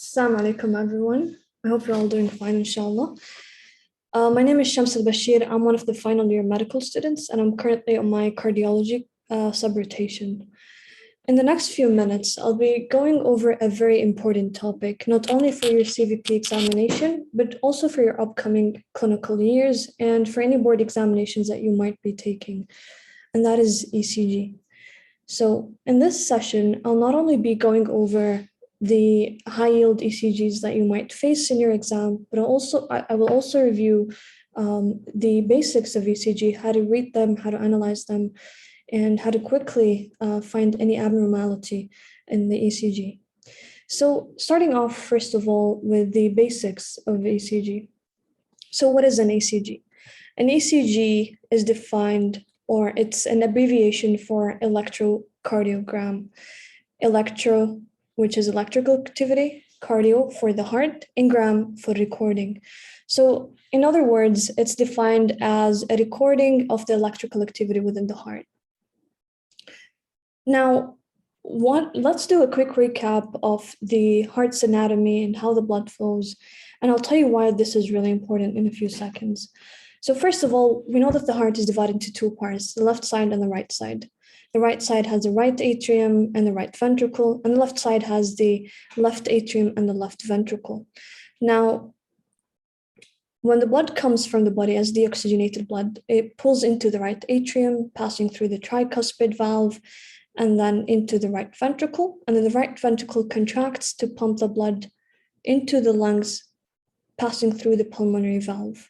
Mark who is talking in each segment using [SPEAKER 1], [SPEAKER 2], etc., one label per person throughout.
[SPEAKER 1] Assalamu alaikum, everyone. I hope you're all doing fine, inshallah. My name is Chams Albachir. I'm one of the final year medical students, and I'm currently on my cardiology sub-rotation. In the next few minutes, I'll be going over a very important topic, not only for your CVP examination, but also for your upcoming clinical years and for any board examinations that you might be taking, and that is ECG. So in this session, I'll not only be going over the high-yield ECGs that you might face in your exam, but I will also review the basics of ECG, how to read them, how to analyze them, and how to quickly find any abnormality in the ECG. So starting off, first of all, with the basics of ECG. So what is an ECG? An ECG is defined, or it's an abbreviation for electrocardiogram. Electro, which is electrical activity, cardio for the heart, and gram for recording. So in other words, it's defined as a recording of the electrical activity within the heart. Now, let's do a quick recap of the heart's anatomy and how the blood flows, and I'll tell you why this is really important in a few seconds. So first of all, we know that the heart is divided into two parts, the left side and the right side. The right side has the right atrium and the right ventricle, and the left side has the left atrium and the left ventricle. Now, when the blood comes from the body as deoxygenated blood, it pulls into the right atrium, passing through the tricuspid valve, and then into the right ventricle. And then the right ventricle contracts to pump the blood into the lungs, passing through the pulmonary valve.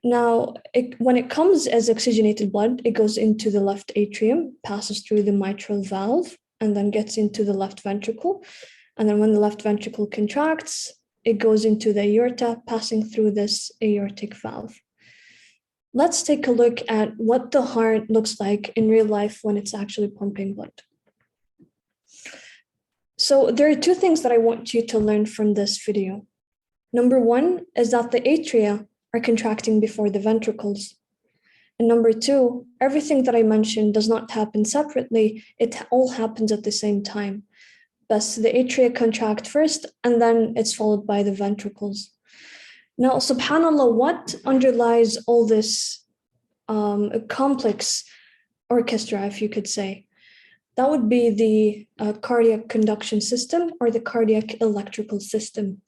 [SPEAKER 1] Now, when it comes as oxygenated blood, it goes into the left atrium, passes through the mitral valve, and then gets into the left ventricle. And then when the left ventricle contracts, it goes into the aorta, passing through this aortic valve. Let's take a look at what the heart looks like in real life when it's actually pumping blood. So there are two things that I want you to learn from this video. Number one is that the atria are contracting before the ventricles. And number two, everything that I mentioned does not happen separately, it all happens at the same time. Thus, the atria contract first, and then it's followed by the ventricles. Now, subhanAllah, what underlies all this complex orchestra, if you could say? That would be the cardiac conduction system or the cardiac electrical system.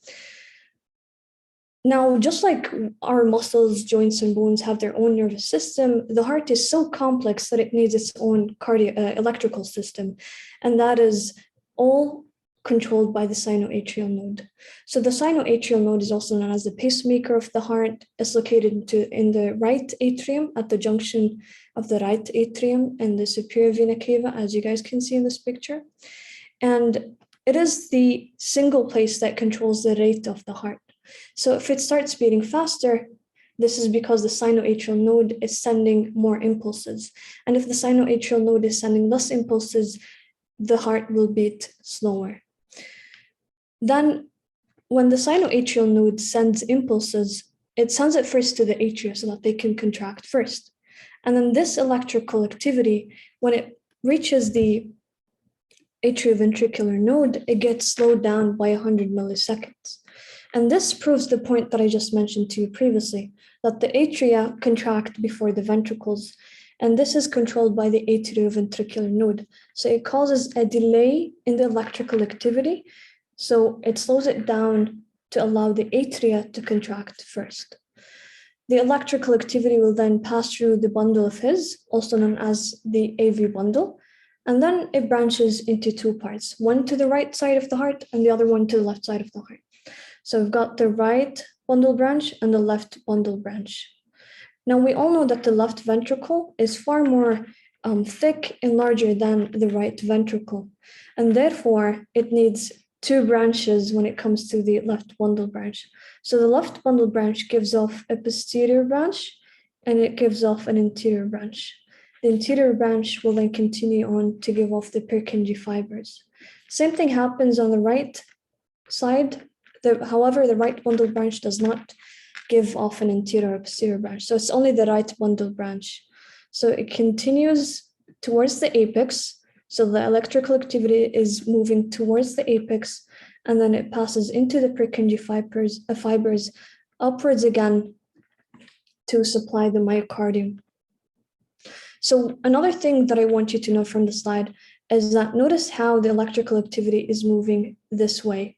[SPEAKER 1] Now, just like our muscles, joints, and bones have their own nervous system, the heart is so complex that it needs its own electrical system, and that is all controlled by the sinoatrial node. So the sinoatrial node is also known as the pacemaker of the heart. It's located in the right atrium at the junction of the right atrium and the superior vena cava, as you guys can see in this picture. And it is the single place that controls the rate of the heart. So if it starts beating faster, this is because the sinoatrial node is sending more impulses. And if the sinoatrial node is sending less impulses, the heart will beat slower. Then when the sinoatrial node sends impulses, it sends it first to the atria so that they can contract first. And then this electrical activity, when it reaches the atrioventricular node, it gets slowed down by 100 milliseconds. And this proves the point that I just mentioned to you previously, that the atria contract before the ventricles, and this is controlled by the atrioventricular node. So it causes a delay in the electrical activity, so it slows it down to allow the atria to contract first. The electrical activity will then pass through the bundle of His, also known as the AV bundle, and then it branches into two parts, one to the right side of the heart and the other one to the left side of the heart. So we've got the right bundle branch and the left bundle branch. Now we all know that the left ventricle is far more thick and larger than the right ventricle, and therefore it needs two branches when it comes to the left bundle branch. So the left bundle branch gives off a posterior branch and it gives off an anterior branch. The anterior branch will then continue on to give off the Purkinje fibers. Same thing happens on the right side. However, the right bundle branch does not give off an anterior or posterior branch. So it's only the right bundle branch. So it continues towards the apex, So the electrical activity is moving towards the apex, and then it passes into the Purkinje fibers upwards again to supply the myocardium. So another thing that I want you to know from the slide is that notice how the electrical activity is moving this way.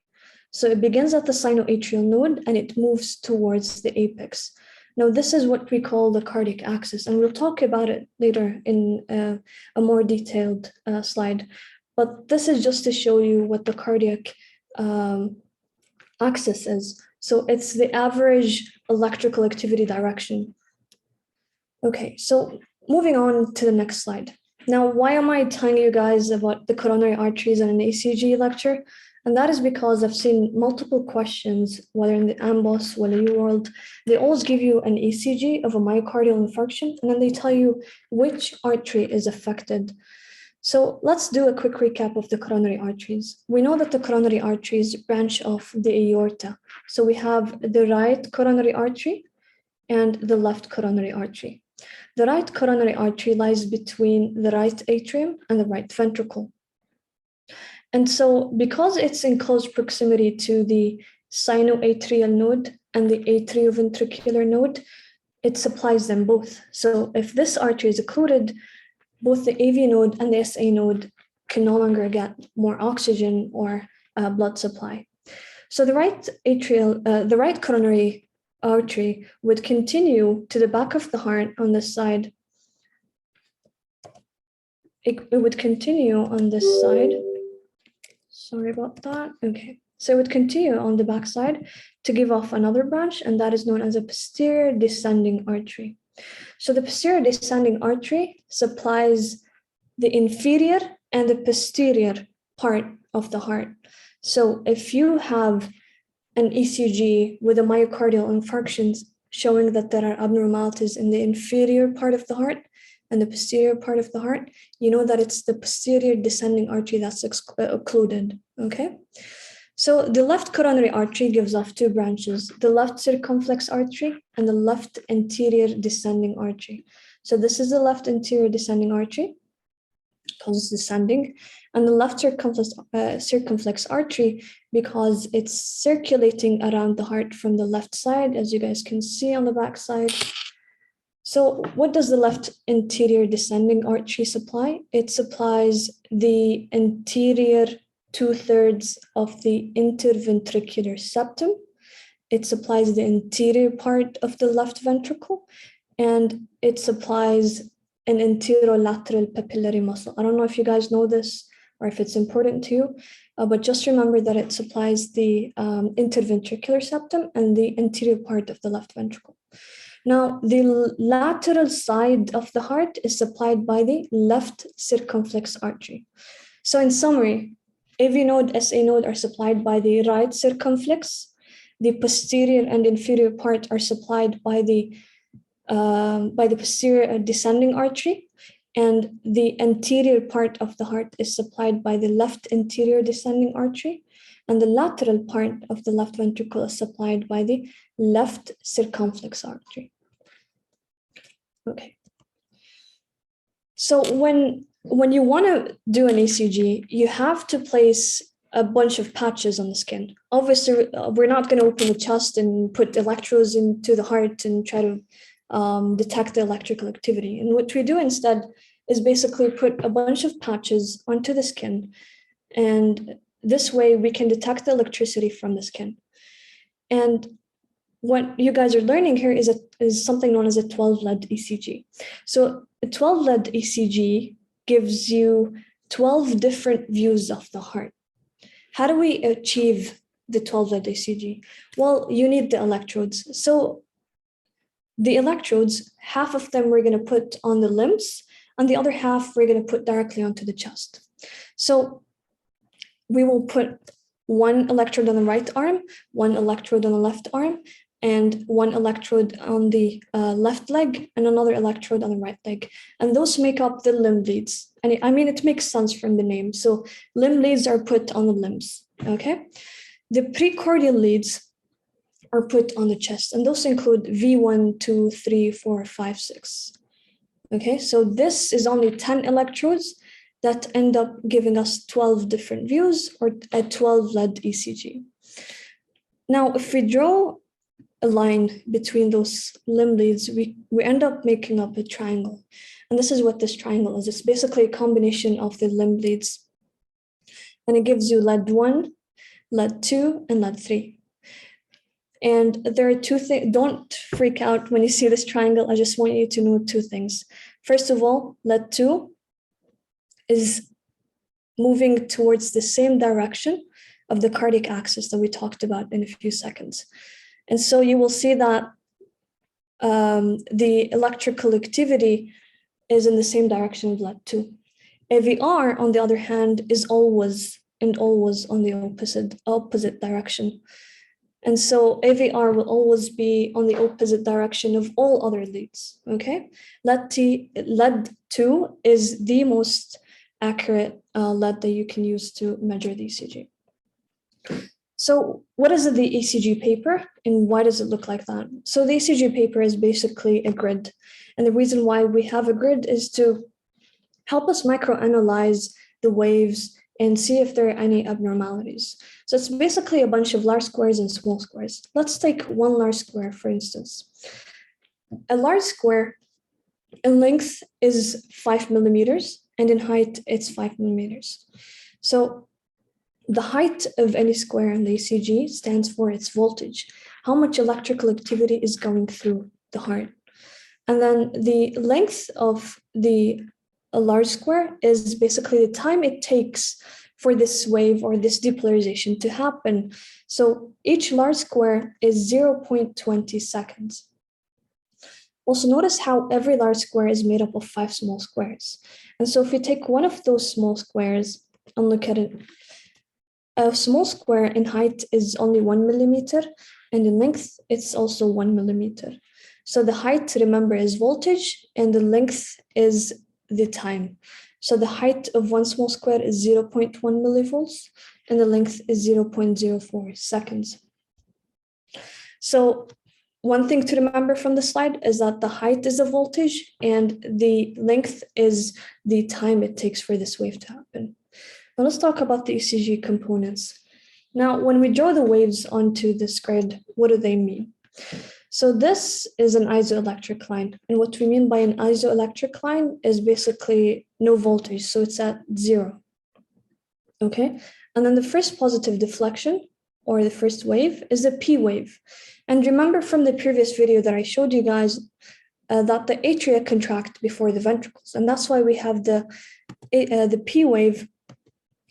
[SPEAKER 1] So it begins at the sinoatrial node and it moves towards the apex. Now, this is what we call the cardiac axis, and we'll talk about it later in a more detailed slide. But this is just to show you what the cardiac axis is. So it's the average electrical activity direction. Okay, so moving on to the next slide. Now, why am I telling you guys about the coronary arteries in an ECG lecture? And that is because I've seen multiple questions, whether in the AMBOSS, whether UWorld, they always give you an ECG of a myocardial infarction, and then they tell you which artery is affected. So let's do a quick recap of the coronary arteries. We know that the coronary arteries branch off the aorta. So we have the right coronary artery and the left coronary artery. The right coronary artery lies between the right atrium and the right ventricle. And so because it's in close proximity to the sinoatrial node and the atrioventricular node, it supplies them both. So if this artery is occluded, both the AV node and the SA node can no longer get more oxygen or blood supply. So the right coronary artery would continue to the back of the heart on this side. It would continue on this side. Sorry about that. Okay, so it would continue on the back side to give off another branch, and that is known as a posterior descending artery. So the posterior descending artery supplies the inferior and the posterior part of the heart. So if you have an ECG with a myocardial infarction showing that there are abnormalities in the inferior part of the heart and the posterior part of the heart, you know that it's the posterior descending artery that's occluded, okay? So the left coronary artery gives off two branches, the left circumflex artery and the left anterior descending artery. So this is the left anterior descending artery, because it's descending, and the left circumflex artery because it's circulating around the heart from the left side, as you guys can see on the back side. So what does the left anterior descending artery supply? It supplies the anterior 2/3 of the interventricular septum. It supplies the anterior part of the left ventricle, and it supplies an anterolateral papillary muscle. I don't know if you guys know this or if it's important to you, but just remember that it supplies the interventricular septum and the anterior part of the left ventricle. Now, the lateral side of the heart is supplied by the left circumflex artery. So in summary, AV node, SA node are supplied by the right circumflex. The posterior and inferior part are supplied by the posterior descending artery, and the anterior part of the heart is supplied by the left anterior descending artery, and the lateral part of the left ventricle is supplied by the left circumflex artery. Okay. So when you want to do an ECG, you have to place a bunch of patches on the skin. Obviously, we're not going to open the chest and put electrodes into the heart and try to detect the electrical activity. And what we do instead is basically put a bunch of patches onto the skin, and this way we can detect the electricity from the skin. And what you guys are learning here is something known as a 12-lead ECG. So a 12-lead ECG gives you 12 different views of the heart. How do we achieve the 12-lead ECG? Well, you need the electrodes. So the electrodes, half of them we're going to put on the limbs, and the other half we're going to put directly onto the chest. So we will put one electrode on the right arm, one electrode on the left arm, and one electrode on the left leg, and another electrode on the right leg. And those make up the limb leads. And I mean, it makes sense from the name. So limb leads are put on the limbs, okay? The precordial leads are put on the chest, and those include V1, 2, 3, 4, 5, 6. Okay, so this is only 10 electrodes, that end up giving us 12 different views or a 12 lead ECG. Now, if we draw a line between those limb leads, we end up making up a triangle. And this is what this triangle is. It's basically a combination of the limb leads. And it gives you lead 1, lead 2, and lead 3. And there are two things. Don't freak out when you see this triangle. I just want you to know two things. First of all, lead 2 is moving towards the same direction of the cardiac axis that we talked about in a few seconds. And so you will see that the electrical activity is in the same direction of lead 2. AVR, on the other hand, is always on the opposite direction. And so AVR will always be on the opposite direction of all other leads, okay? Lead 2 is the most accurate lead that you can use to measure the ECG. So what is the ECG paper and why does it look like that? So the ECG paper is basically a grid. And the reason why we have a grid is to help us microanalyze the waves and see if there are any abnormalities. So it's basically a bunch of large squares and small squares. Let's take one large square, for instance. A large square in length is 5 millimeters, and in height, it's 5 millimeters. So the height of any square in the ECG stands for its voltage, how much electrical activity is going through the heart. And then the length of a large square is basically the time it takes for this wave or this depolarization to happen. So each large square is 0.20 seconds. Also notice how every large square is made up of 5 small squares. And so if you take one of those small squares and look at it, a small square in height is only 1 millimeter, and in length, it's also 1 millimeter. So the height, remember, is voltage, and the length is the time. So the height of one small square is 0.1 millivolts, and the length is 0.04 seconds. So one thing to remember from the slide is that the height is the voltage, and the length is the time it takes for this wave to happen. Now let's talk about the ECG components. Now, when we draw the waves onto this grid, what do they mean? So this is an isoelectric line. And what we mean by an isoelectric line is basically no voltage. So it's at 0. Okay. And then the first positive deflection or the first wave is the P wave. And remember from the previous video that I showed you guys that the atria contract before the ventricles. And that's why we have the P wave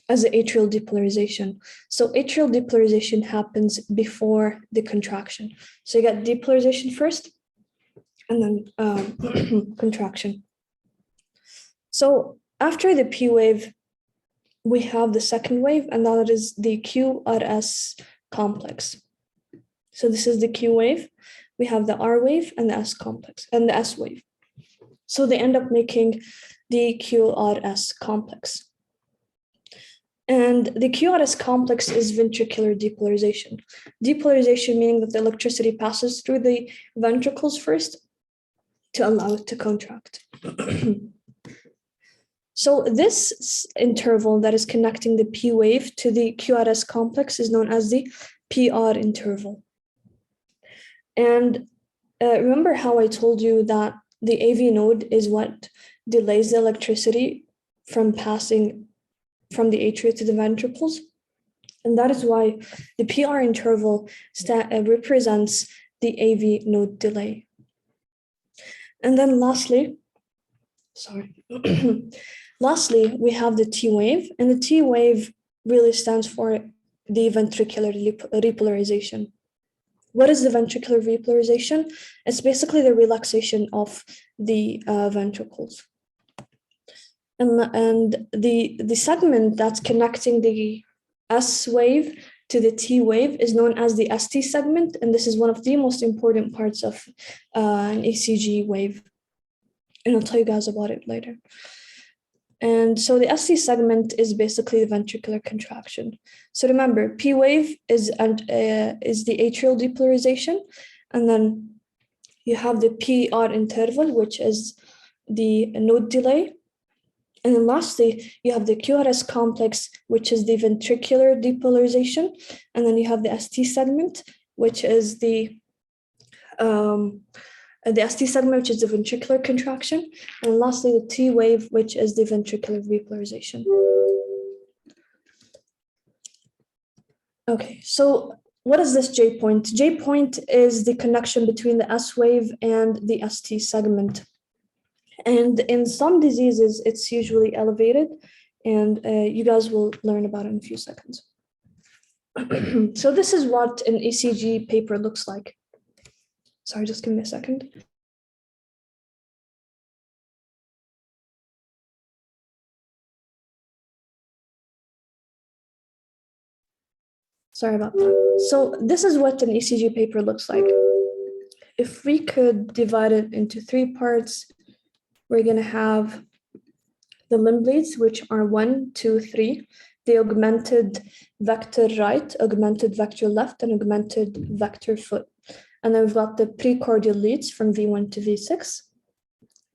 [SPEAKER 1] as the atrial depolarization. So atrial depolarization happens before the contraction. So you got depolarization first, and then contraction. So after the P wave, we have the second wave, and that is the QRS complex. So this is the Q wave. We have the R wave and the S complex, and the S wave. So they end up making the QRS complex. And the QRS complex is ventricular depolarization. Depolarization meaning that the electricity passes through the ventricles first to allow it to contract. So this interval that is connecting the P wave to the QRS complex is known as the PR interval. And remember how I told you that the AV node is what delays the electricity from passing from the atria to the ventricles? And that is why the PR interval represents the AV node delay. And then lastly, lastly, we have the T wave, and the T wave really stands for the ventricular repolarization. What is the ventricular repolarization? It's basically the relaxation of the ventricles. And the segment that's connecting the S wave to the T wave is known as the ST segment, and this is one of the most important parts of an ECG wave. And I'll tell you guys about it later. And so the ST segment is basically the ventricular contraction. So remember, P wave is the atrial depolarization, and then you have the PR interval, which is the node delay. And then lastly, you have the QRS complex, which is the ventricular depolarization. And then you have the ST segment, which is the ST segment, which is the ventricular contraction. And lastly, the T wave, which is the ventricular repolarization. Okay, so what is this J point? J point is the connection between the S wave and the ST segment. And in some diseases, it's usually elevated, and you guys will learn about it in a few seconds. So this is what an ECG paper looks like. Sorry, just give me a second. Sorry about that. So this is what an ECG paper looks like. If we could divide it into 3 parts, we're going to have the limb leads, which are 1, 2, 3, the augmented vector right, augmented vector left, and augmented vector foot. And then we've got the precordial leads from V1 to V6.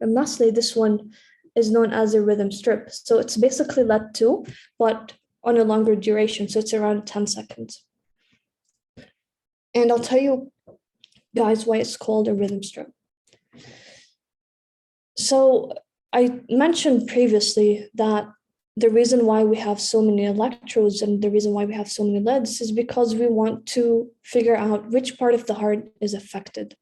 [SPEAKER 1] And lastly, this one is known as a rhythm strip. So it's basically led 2, but on a longer duration. So it's around 10 seconds. And I'll tell you guys why it's called a rhythm strip. So I mentioned previously that the reason why we have so many electrodes and the reason why we have so many leads is because we want to figure out which part of the heart is affected.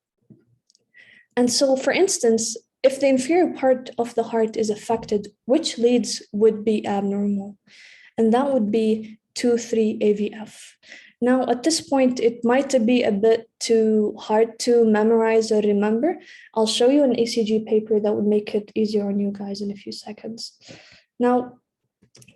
[SPEAKER 1] And so, for instance, if the inferior part of the heart is affected, which leads would be abnormal? And that would be 2-3 AVF. Now, at this point, it might be a bit too hard to memorize or remember. I'll show you an ECG paper that would make it easier on you guys in a few seconds. Now,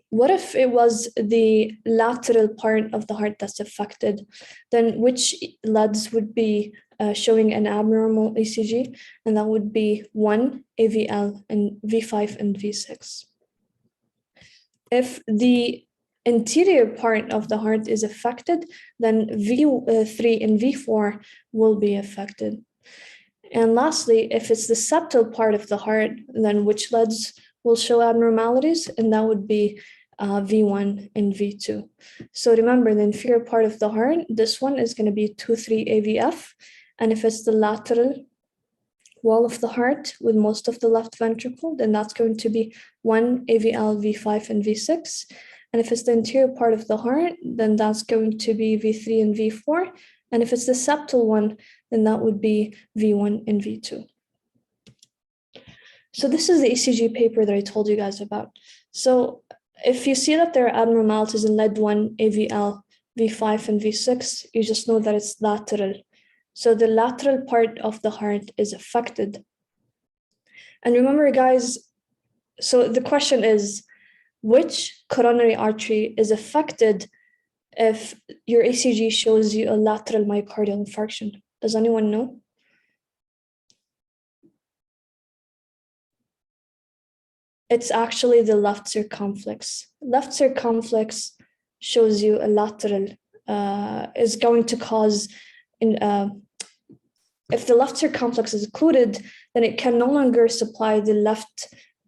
[SPEAKER 1] what if it was the lateral part of the heart that's affected? Then which leads would be showing an abnormal ECG? And that would be 1, AVL, and V5 and V6. If the anterior part of the heart is affected, then V3 and V4 will be affected. And lastly, if it's the septal part of the heart, then which leads will show abnormalities? And that would be V1 and V2. So remember, the inferior part of the heart, this one is going to be 2-3 AVF. And if it's the lateral wall of the heart with most of the left ventricle, then that's going to be 1 AVL, V5, and V6. And if it's the interior part of the heart, then that's going to be V3 and V4. And if it's the septal one, then that would be V1 and V2. So this is the ECG paper that I told you guys about. So if you see that there are abnormalities in lead 1, AVL, V5, and V6, you just know that it's lateral. So the lateral part of the heart is affected. And remember, guys, so the question is, which coronary artery is affected if your ECG shows you a lateral myocardial infarction? Does anyone know? It's actually the left circumflex. Left circumflex shows you a lateral, is going to cause, if the left circumflex is occluded, then it can no longer supply the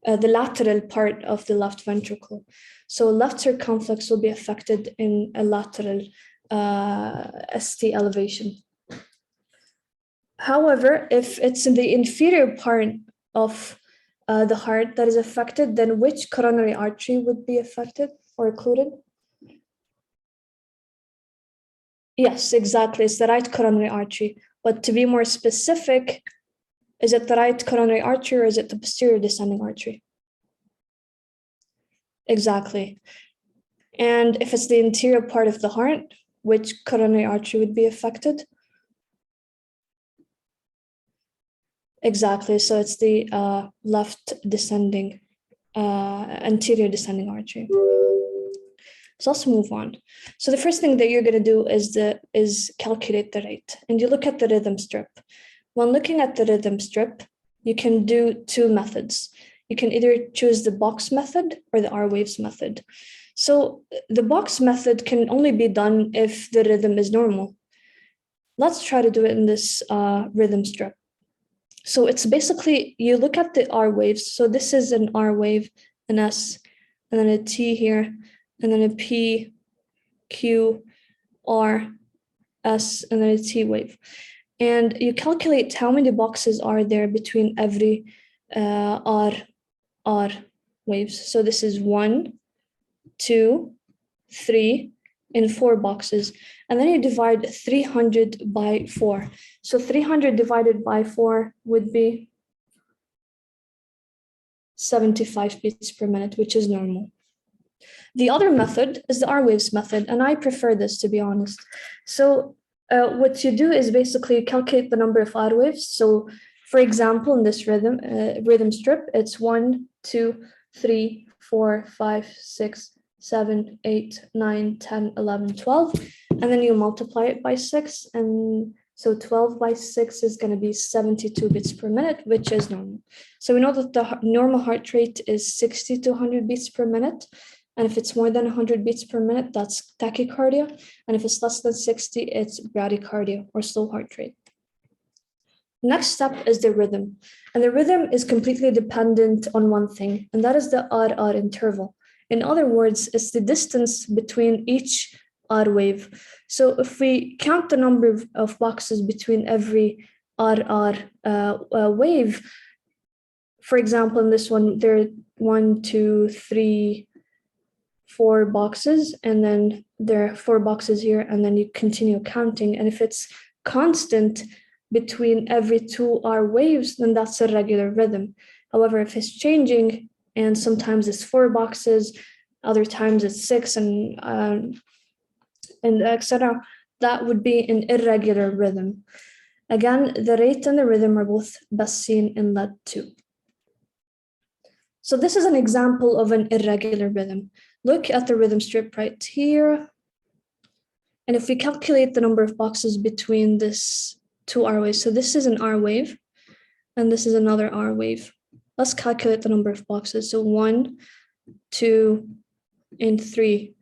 [SPEAKER 1] lateral part of the left ventricle. So left circumflex will be affected in a lateral ST elevation. However, if it's in the inferior part of the heart that is affected, then which coronary artery would be affected or occluded? Yes, exactly. It's the right coronary artery. But to be more specific, is it the right coronary artery or is it the posterior descending artery? Exactly. And if it's the interior part of the heart, which coronary artery would be affected? Exactly. So it's the left descending, anterior descending artery. So let's move on. So the first thing that you're going to do is calculate the rate. And you look at the rhythm strip. When looking at the rhythm strip, you can do 2 methods. You can either choose the box method or the R-waves method. So the box method can only be done if the rhythm is normal. Let's try to do it in this rhythm strip. So it's basically, you look at the R waves. So this is an R wave, an S, and then a T here, and then a P, Q, R, S, and then a T wave. And you calculate how many boxes are there between every R waves. So this is 1, 2, 3, and 4 boxes. And then you divide 300 by 4. So 300 divided by 4 would be 75 beats per minute, which is normal. The other method is the R waves method, and I prefer this, to be honest. So what you do is basically calculate the number of R waves. So for example, in this rhythm strip, it's 1, 2, 3, 4, 5, 6, 7, 8, 9, 10, 11, 12. And then you multiply it by 6. And so 12 by 6 is going to be 72 beats per minute, which is normal. So we know that the normal heart rate is 60 to 100 beats per minute. And if it's more than 100 beats per minute, that's tachycardia. And if it's less than 60, it's bradycardia, or slow heart rate. Next step is the rhythm. And the rhythm is completely dependent on one thing, and that is the RR interval. In other words, it's the distance between each R wave. So if we count the number of boxes between every RR wave, for example, in this one, there are 1, 2, 3, 4 boxes, and then there are 4 boxes here, and then you continue counting. And if it's constant between every 2 R waves, then that's a regular rhythm. However, if it's changing, and sometimes it's 4 boxes, other times it's 6, and etc., that would be an irregular rhythm. Again, the rate and the rhythm are both best seen in lead 2. So this is an example of an irregular rhythm. Look at the rhythm strip right here. And if we calculate the number of boxes between this 2 R waves, so this is an R wave, and this is another R wave. Let's calculate the number of boxes. So 1, 2, and 3.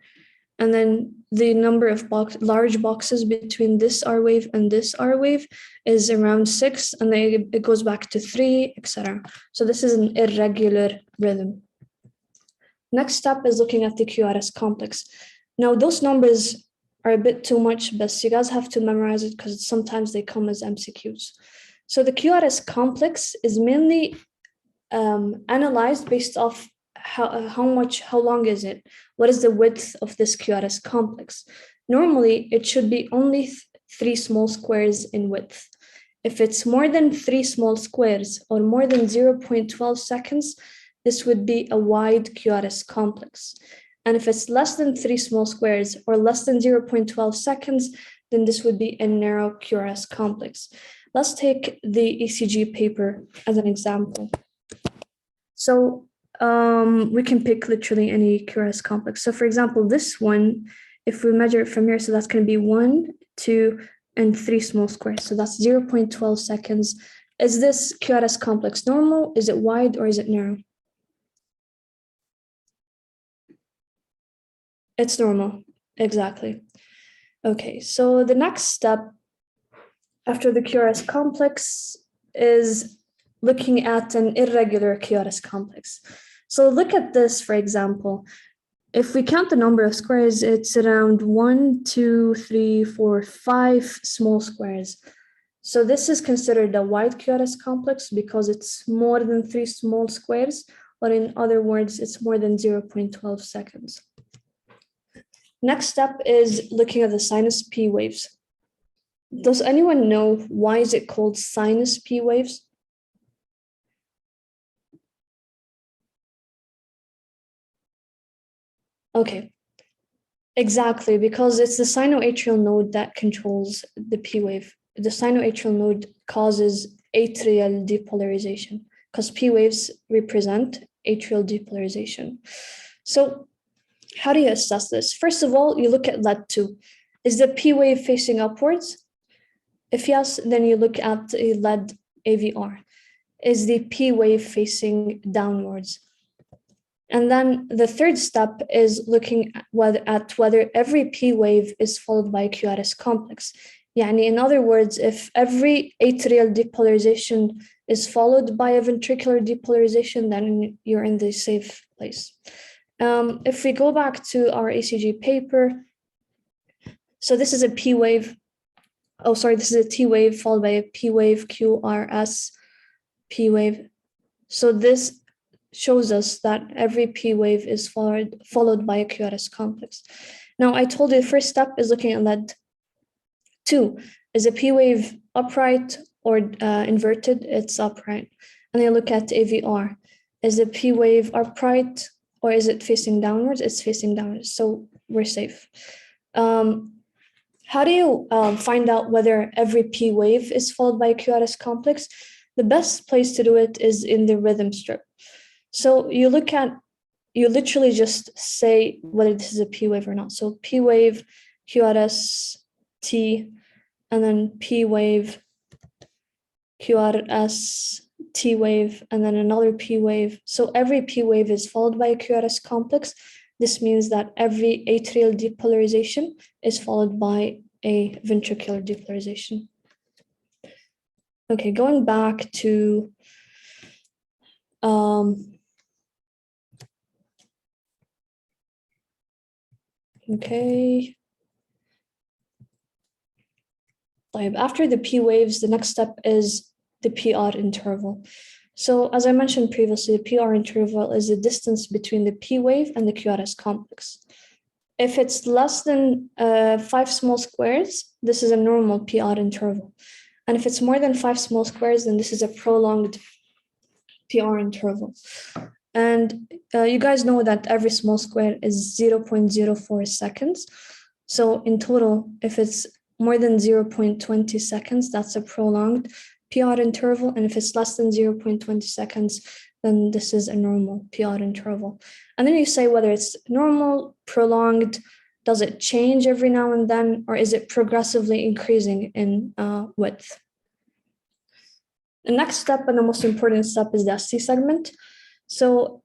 [SPEAKER 1] And then the number of large boxes between this R wave and this R wave is around 6, and then it goes back to 3, etc. So this is an irregular rhythm. Next step is looking at the QRS complex. Now, those numbers are a bit too much, but you guys have to memorize it because sometimes they come as MCQs. So the QRS complex is mainly analyzed based off how long is it? What is the width of this QRS complex? Normally, it should be only 3 small squares in width. If it's more than 3 small squares or more than 0.12 seconds, this would be a wide QRS complex. And if it's less than 3 small squares or less than 0.12 seconds, then this would be a narrow QRS complex. Let's take the ECG paper as an example. So we can pick literally any QRS complex. So for example, this one, if we measure it from here, so that's going to be 1, 2, and 3 small squares. So that's 0.12 seconds. Is this QRS complex normal? Is it wide or is it narrow? It's normal, exactly. Okay, so the next step after the QRS complex is looking at an irregular QRS complex. So look at this, for example. If we count the number of squares, it's around 1, 2, 3, 4, 5 small squares. So this is considered a wide QRS complex because it's more than 3 small squares, or in other words, it's more than 0.12 seconds. Next step is looking at the sinus P waves. Does anyone know why is it called sinus P waves? Okay, exactly, because it's the sinoatrial node that controls the P wave. The sinoatrial node causes atrial depolarization because P waves represent atrial depolarization. So how do you assess this? First of all, you look at lead 2. Is the P wave facing upwards? If yes, then you look at a lead AVR. Is the P wave facing downwards? And then the third step is looking at whether every P wave is followed by a QRS complex. In other words, if every atrial depolarization is followed by a ventricular depolarization, then you're in the safe place. If we go back to our ECG paper, so this is a P wave. Oh, sorry, this is a T wave followed by a P wave, QRS, P wave. So this shows us that every P wave is followed by a QRS complex. Now, I told you the first step is looking at lead. 2, is a P wave upright or inverted? It's upright. And then look at AVR. Is a P wave upright or is it facing downwards? It's facing downwards, so we're safe. How do you find out whether every P wave is followed by a QRS complex? The best place to do it is in the rhythm strip. So you literally just say whether this is a P wave or not. So P wave, QRS, T, and then P wave, QRS, T wave, and then another P wave. So every P wave is followed by a QRS complex. This means that every atrial depolarization is followed by a ventricular depolarization. Okay, going back to after the P waves, the next step is the PR interval. So as I mentioned previously, the PR interval is the distance between the P wave and the QRS complex. If it's less than 5 small squares, this is a normal PR interval. And if it's more than 5 small squares, then this is a prolonged PR interval. And you guys know that every small square is 0.04 seconds. So in total, if it's more than 0.20 seconds, that's a prolonged PR interval. And if it's less than 0.20 seconds, then this is a normal PR interval. And then you say whether it's normal, prolonged, does it change every now and then, or is it progressively increasing in width? The next step and the most important step is the ST segment. So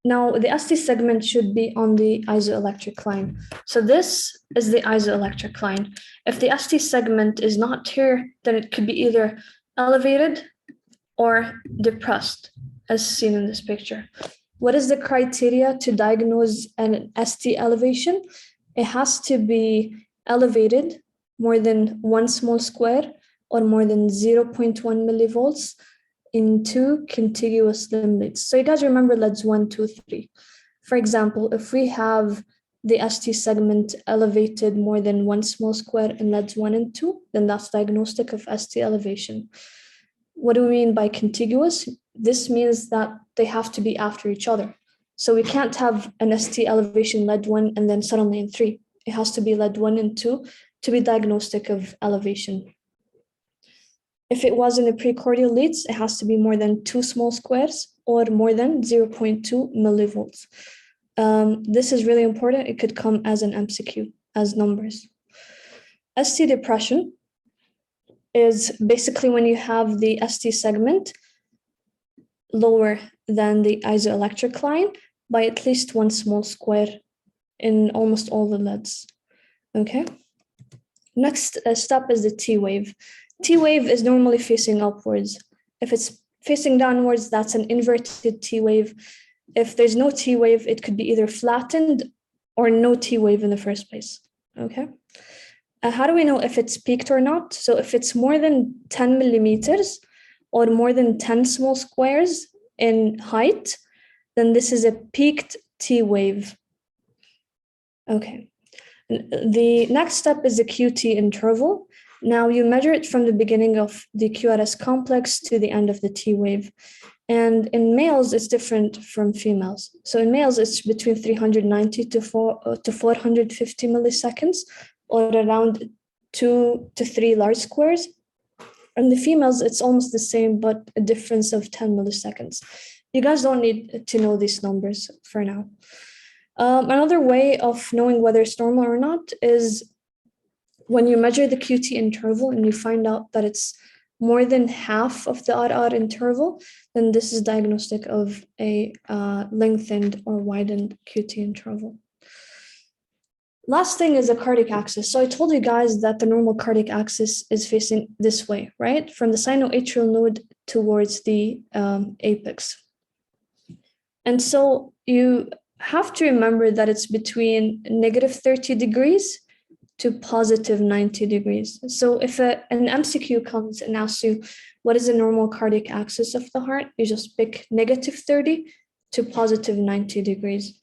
[SPEAKER 1] now the ST segment should be on the isoelectric line. So this is the isoelectric line. If the ST segment is not here, then it could be either elevated or depressed, as seen in this picture. What is the criteria to diagnose an ST elevation? It has to be elevated more than 1 small square or more than 0.1 millivolts in 2 contiguous limb leads. So you guys remember leads 1, 2, 3. For example, if we have the ST segment elevated more than 1 small square in leads 1 and 2, then that's diagnostic of ST elevation. What do we mean by contiguous? This means that they have to be after each other. So we can't have an ST elevation lead 1 and then suddenly in 3. It has to be lead 1 and 2 to be diagnostic of elevation. If it was in the precordial leads, it has to be more than 2 small squares or more than 0.2 millivolts. This is really important. It could come as an MCQ, as numbers. ST depression is basically when you have the ST segment lower than the isoelectric line by at least 1 small square in almost all the leads. Okay. Next step is the T wave. T wave is normally facing upwards. If it's facing downwards, that's an inverted T wave. If there's no T wave, it could be either flattened or no T wave in the first place. Okay. How do we know if it's peaked or not? So if it's more than 10 millimeters or more than 10 small squares in height, then this is a peaked T wave. Okay. The next step is the QT interval. Now you measure it from the beginning of the QRS complex to the end of the T wave. And in males, it's different from females. So in males, it's between 390 to 450 milliseconds, or around 2 to 3 large squares. And the females, it's almost the same, but a difference of 10 milliseconds. You guys don't need to know these numbers for now. Another way of knowing whether it's normal or not is when you measure the QT interval and you find out that it's more than half of the odd interval, then this is diagnostic of a lengthened or widened QT interval. Last thing is the cardiac axis. So I told you guys that the normal cardiac axis is facing this way, right? From the sinoatrial node towards the apex. And so you have to remember that it's between negative 30 degrees to positive 90 degrees. So if an MCQ comes and asks you, what is the normal cardiac axis of the heart? You just pick negative 30 to positive 90 degrees.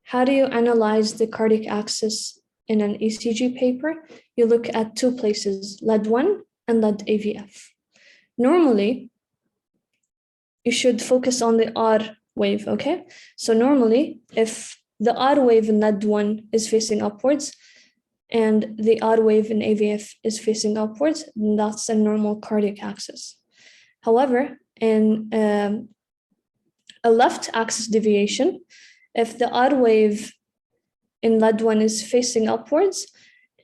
[SPEAKER 1] How do you analyze the cardiac axis in an ECG paper? You look at two places, lead 1 and lead AVF. Normally, you should focus on the R wave, okay? So normally, if the R wave in lead 1 is facing upwards and the R wave in AVF is facing upwards, then that's a normal cardiac axis. However, in a left axis deviation, if the R wave in lead 1 is facing upwards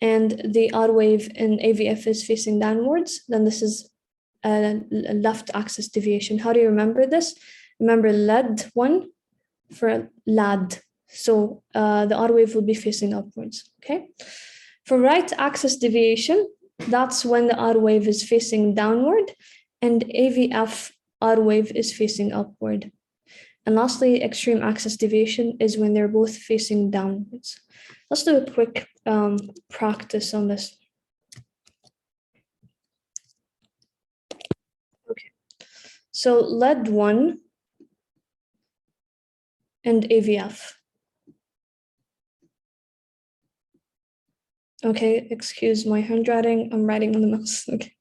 [SPEAKER 1] and the R wave in AVF is facing downwards, then this is a left axis deviation. How do you remember this? Remember lead 1 for lad. So the R wave will be facing upwards, okay? For right axis deviation, that's when the R wave is facing downward and AVF R wave is facing upward. And lastly, extreme axis deviation is when they're both facing downwards. Let's do a quick practice on this. Okay, so lead 1 and AVF. Okay, excuse my handwriting, I'm writing on the mouse. Okay.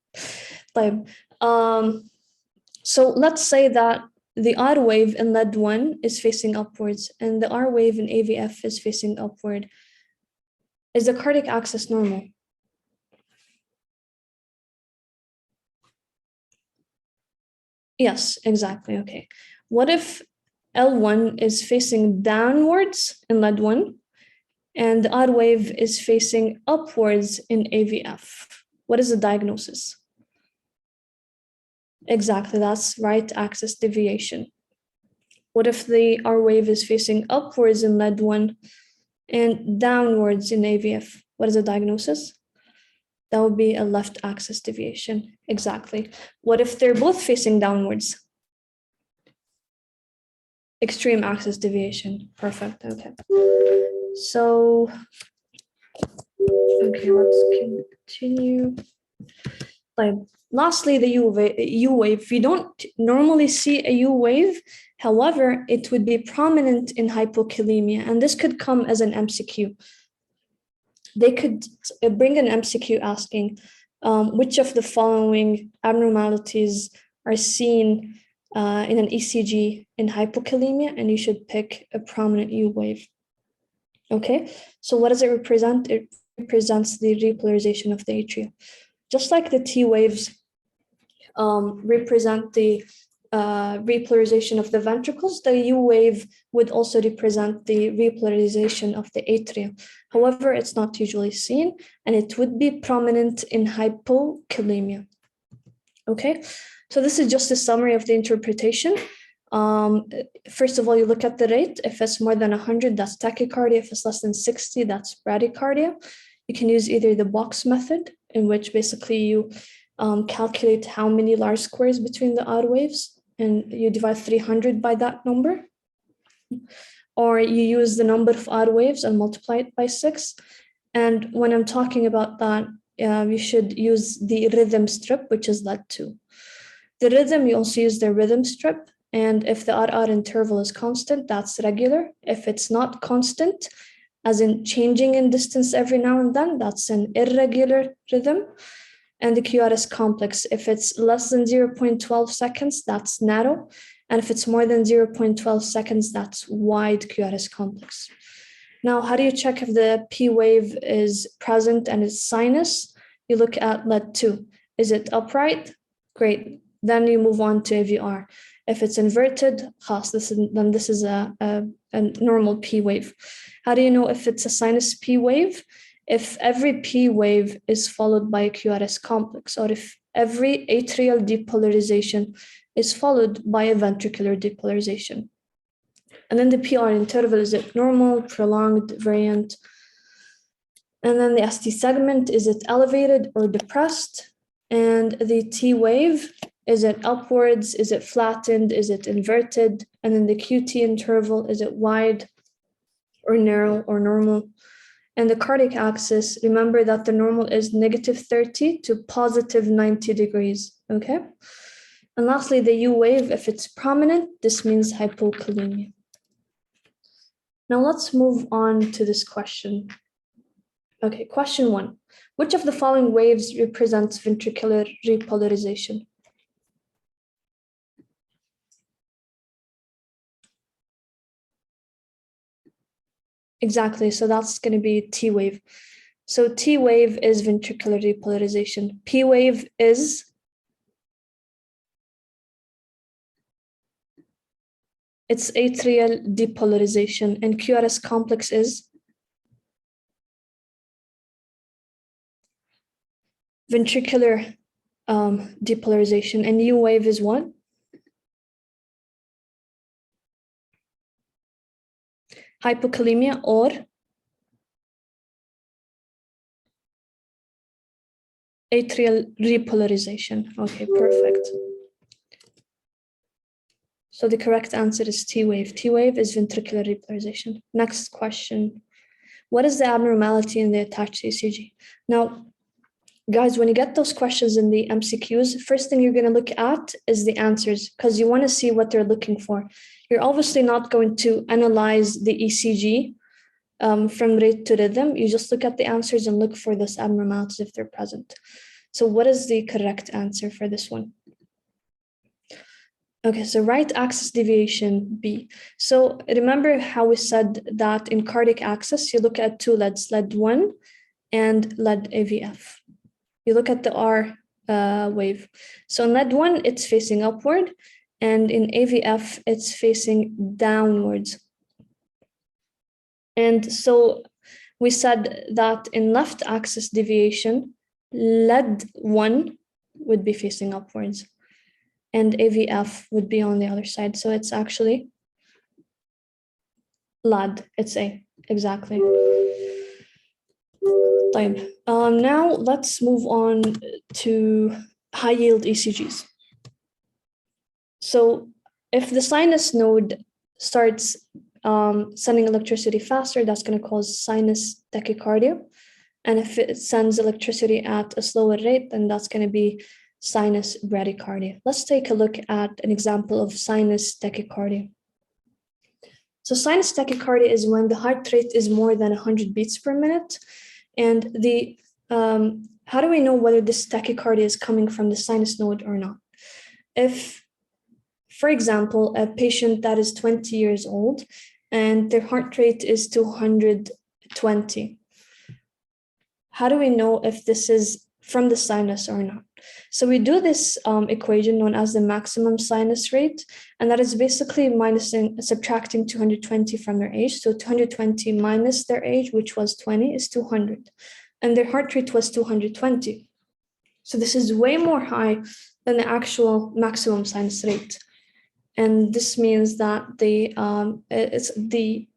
[SPEAKER 1] So let's say that the R wave in lead 1 is facing upwards and the R wave in AVF is facing upward. Is the cardiac axis normal? Yes, exactly. Okay. What if L1 is facing downwards in lead 1 and the R wave is facing upwards in AVF? What is the diagnosis? Exactly, that's right axis deviation. What if the R wave is facing upwards in lead 1 and downwards in AVF? What is the diagnosis? That would be a left axis deviation. Exactly. What if they're both facing downwards? Extreme axis deviation. Perfect. Okay. So, okay, let's continue. Lastly, the U wave. We don't normally see a U wave. However, it would be prominent in hypokalemia, and this could come as an MCQ. They could bring an MCQ asking, which of the following abnormalities are seen in an ECG in hypokalemia, and you should pick a prominent U wave. Okay, so what does it represent? It represents the repolarization of the atria. Just like the T waves represent the repolarization of the ventricles, the U wave would also represent the repolarization of the atria. However, it's not usually seen, and it would be prominent in hypokalemia. Okay, so this is just a summary of the interpretation. First of all, you look at the rate. If it's more than 100, that's tachycardia. If it's less than 60, that's bradycardia. You can use either the box method, in which basically you calculate how many large squares between the R waves, and you divide 300 by that number. Or you use the number of R waves and multiply it by 6. And when I'm talking about that, you should use the rhythm strip, which is lead 2. The rhythm, you also use the rhythm strip. And if the RR interval is constant, that's regular. If it's not constant, as in changing in distance every now and then, that's an irregular rhythm. And the QRS complex, if it's less than 0.12 seconds, that's narrow. And if it's more than 0.12 seconds, that's wide QRS complex. Now, how do you check if the P wave is present and it's sinus? You look at lead 2. Is it upright? Great. Then you move on to AVR. If it's inverted, then this is a normal P wave. How do you know if it's a sinus P wave? If every P wave is followed by a QRS complex, or if every atrial depolarization is followed by a ventricular depolarization. And then the PR interval, is it normal, prolonged, variant? And then the ST segment, is it elevated or depressed? And the T wave, Is it upwards? Is it flattened? Is it inverted? And then the QT interval, is it wide or narrow or normal? And the cardiac axis, remember that the normal is -30 to +90 degrees, okay? And lastly, the U wave, if it's prominent, this means hypokalemia. Now let's move on to this question. Okay, question 1. Which of the following waves represents ventricular repolarization? Exactly, so that's going to be T wave. So T wave is ventricular repolarization. P wave is it's atrial depolarization, and QRS complex is ventricular depolarization, and U wave is what? Hypokalemia or atrial repolarization. Okay, perfect. So the correct answer is T wave. T wave is ventricular repolarization. Next question. What is the abnormality in the attached ECG? Now, guys, when you get those questions in the MCQs, first thing you're going to look at is the answers, because you want to see what they're looking for. You're obviously not going to analyze the ECG from rate to rhythm. You just look at the answers and look for this abnormalities if they're present. So what is the correct answer for this one? Okay, so right axis deviation, B. So remember how we said that in cardiac axis, you look at two leads, lead 1 and lead AVF. You look at the R wave. So in lead 1, it's facing upward, and in AVF, it's facing downwards. And so we said that in left axis deviation, lead 1 would be facing upwards, and AVF would be on the other side. So it's actually lead, it's A, exactly. Now let's move on to high yield ECGs. So if the sinus node starts sending electricity faster, that's going to cause sinus tachycardia. And if it sends electricity at a slower rate, then that's going to be sinus bradycardia. Let's take a look at an example of sinus tachycardia. So sinus tachycardia is when the heart rate is more than 100 beats per minute. And how do we know whether this tachycardia is coming from the sinus node or not? If, for example, a patient that is 20 years old and their heart rate is 220, how do we know if this is from the sinus or not? So we do this equation known as the maximum sinus rate, and that is basically subtracting 220 from their age. So 220 minus their age, which was 20, is 200, and their heart rate was 220. So this is way more high than the actual maximum sinus rate. And this means that the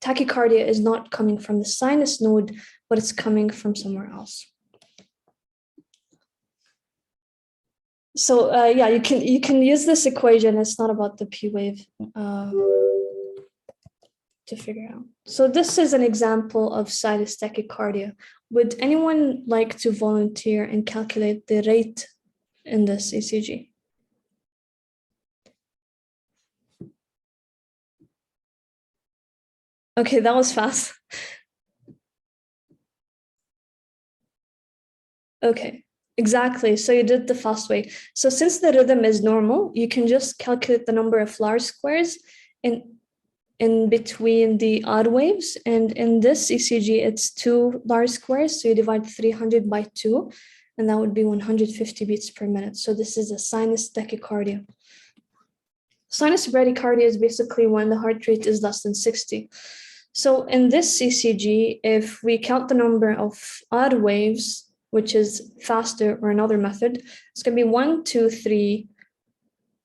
[SPEAKER 1] tachycardia is not coming from the sinus node, but it's coming from somewhere else. So yeah, you can use this equation. It's not about the P wave to figure out. So this is an example of sinus tachycardia. Would anyone like to volunteer and calculate the rate in this ECG? Okay, that was fast. Okay, exactly. So you did the fast way. So since the rhythm is normal, you can just calculate the number of large squares in between the odd waves. And in this ECG, it's 2 large squares. So you divide 300 by 2, and that would be 150 beats per minute. So this is a sinus tachycardia. Sinus bradycardia is basically when the heart rate is less than 60. So in this ECG, if we count the number of odd waves, which is faster or another method, it's going to be 1, 2, 3,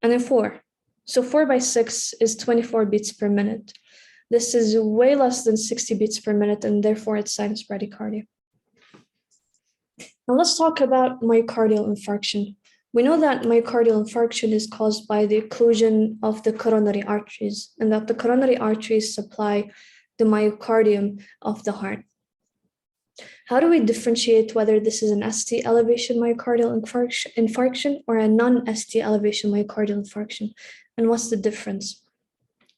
[SPEAKER 1] and then 4. So 4 by 6 is 24 beats per minute. This is way less than 60 beats per minute, and therefore it's sinus bradycardia. Now let's talk about myocardial infarction. We know that myocardial infarction is caused by the occlusion of the coronary arteries, and that the coronary arteries supply the myocardium of the heart. How do we differentiate whether this is an ST elevation myocardial infarction or a non-ST elevation myocardial infarction? And what's the difference?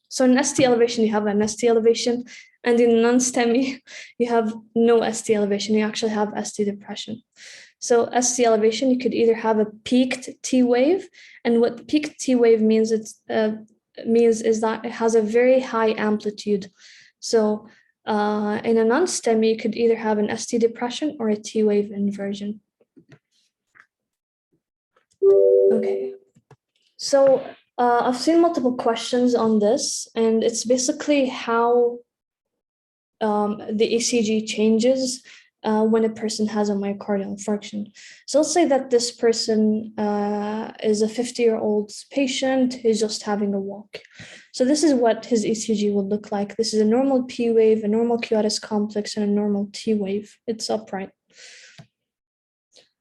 [SPEAKER 1] So in ST elevation, you have an ST elevation, and in non-STEMI, you have no ST elevation. You actually have ST depression. So ST elevation, you could either have a peaked T wave, and what peaked T wave means is that it has a very high amplitude. So in a non-STEMI, you could either have an ST depression or a T wave inversion. Okay, so I've seen multiple questions on this, and it's basically how the ECG changes when a person has a myocardial infarction. So let's say that this person is a 50-year-old patient who's just having a walk. So this is what his ECG would look like. This is a normal P wave, a normal QRS complex, and a normal T wave. It's upright.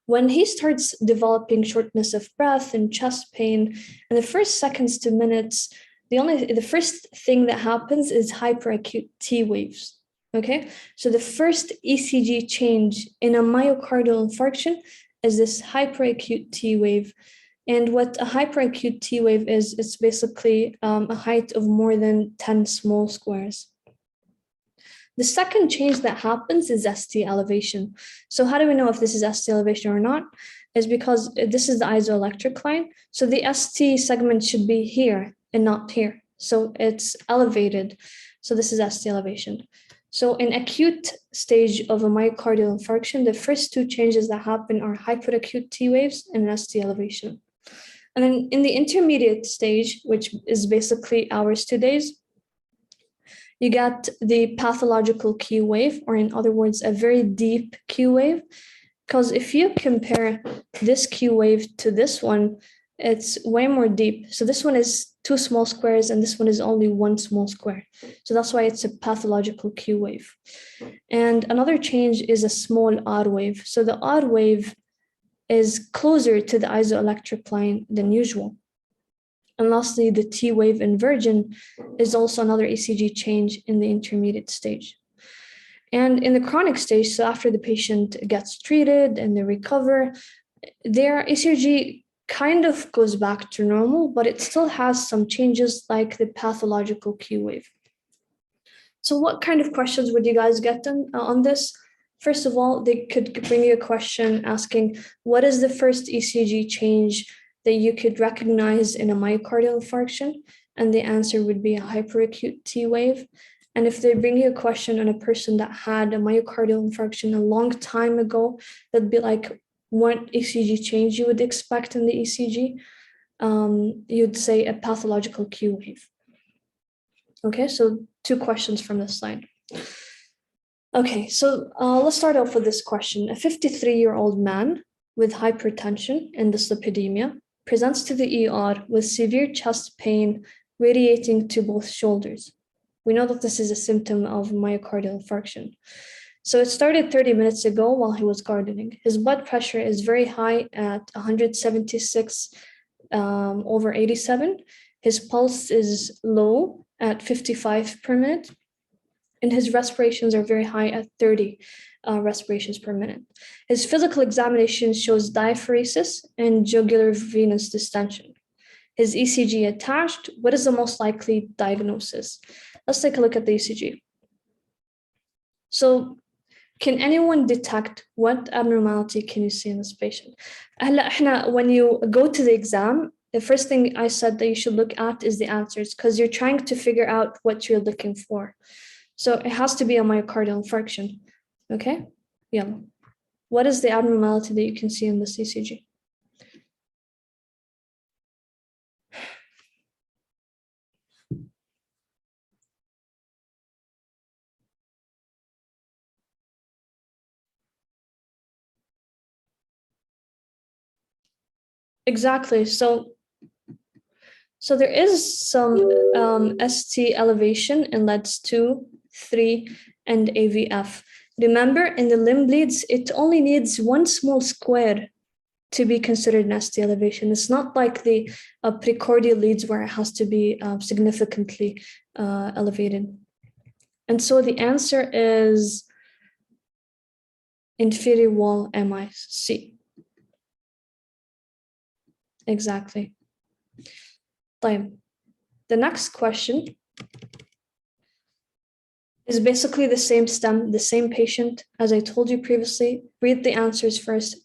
[SPEAKER 1] When he starts developing shortness of breath and chest pain, in the first seconds to minutes, the first thing that happens is hyperacute T waves. Okay, so the first ECG change in a myocardial infarction is this hyperacute T wave. And what a hyperacute T wave is, it's basically a height of more than 10 small squares. The second change that happens is ST elevation. So how do we know if this is ST elevation or not? Is because this is the isoelectric line. So the ST segment should be here and not here. So it's elevated. So this is ST elevation. So in acute stage of a myocardial infarction, the first two changes that happen are hyperacute T waves and ST elevation. And then in the intermediate stage, which is basically hours to days, you get the pathological Q wave, or in other words, a very deep Q wave. Because if you compare this Q wave to this one, it's way more deep. So this one is 2 small squares, and this one is only 1 small square. So that's why it's a pathological Q wave. And another change is a small R wave. So the R wave is closer to the isoelectric line than usual. And lastly, the T wave inversion is also another ECG change in the intermediate stage. And in the chronic stage, so after the patient gets treated and they recover, their ECG kind of goes back to normal, but it still has some changes like the pathological Q wave. So what kind of questions would you guys get on this? First of all, they could bring you a question asking, what is the first ECG change that you could recognize in a myocardial infarction? And the answer would be a hyperacute T wave. And if they bring you a question on a person that had a myocardial infarction a long time ago, that'd be like, what ECG change you would expect in the ECG? You'd say a pathological Q wave. Okay, so 2 questions from this slide. Okay, so let's start off with this question. A 53-year-old man with hypertension and dyslipidemia presents to the ER with severe chest pain radiating to both shoulders. We know that this is a symptom of myocardial infarction. So it started 30 minutes ago while he was gardening. His blood pressure is very high at 176 over 87. His pulse is low at 55 per minute. And his respirations are very high at 30 respirations per minute. His physical examination shows diaphoresis and jugular venous distension. His ECG attached. What is the most likely diagnosis? Let's take a look at the ECG. So can anyone detect what abnormality can you see in this patient? When you go to the exam, the first thing I said that you should look at is the answers, because you're trying to figure out what you're looking for. So it has to be a myocardial infarction. Okay? Yeah. What is the abnormality that you can see in this ECG? Exactly. So there is some ST elevation in LEDs 2, 3, and AVF. Remember, in the limb bleeds, it only needs 1 small square to be considered an ST elevation. It's not like the precordial leads where it has to be significantly elevated. And so the answer is inferior wall MIC. Exactly. The next question is basically the same stem, the same patient. As I told you previously, read the answers first,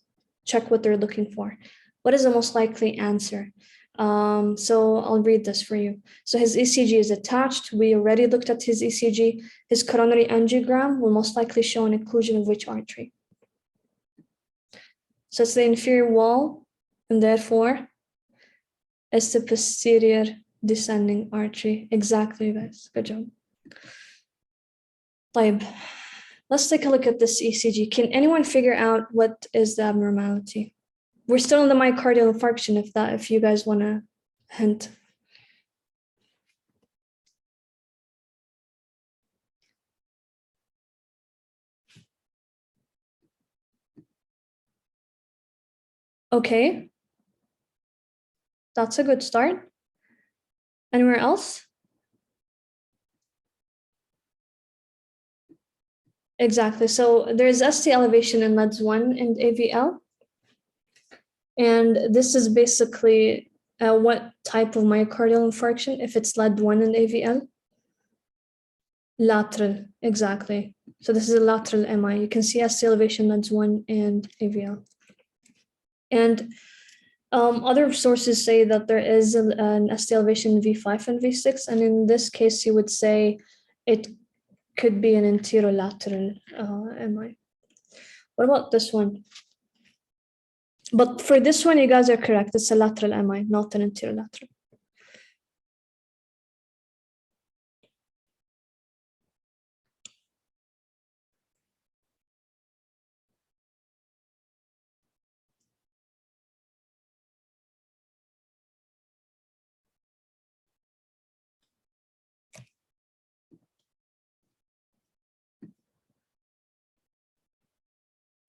[SPEAKER 1] check what they're looking for. What is the most likely answer? So I'll read this for you. So his ECG is attached. We already looked at his ECG. His coronary angiogram will most likely show an occlusion of which artery? So it's the inferior wall, and therefore it's the posterior descending artery. Exactly, guys. Good job. Let's take a look at this ECG. Can anyone figure out what is the abnormality? We're still in the myocardial infarction, if you guys want to hint. Okay. That's a good start. Anywhere else? Exactly. So there's ST elevation in LEDS 1 and AVL. And this is basically what type of myocardial infarction? If it's LED 1 and AVL? Lateral, exactly. So this is a lateral MI. You can see ST elevation LEDS 1 and AVL. And other sources say that there is an ST elevation V5 and V6. And in this case, you would say it could be an anterolateral MI. What about this one? But for this one, you guys are correct. It's a lateral MI, not an anterolateral.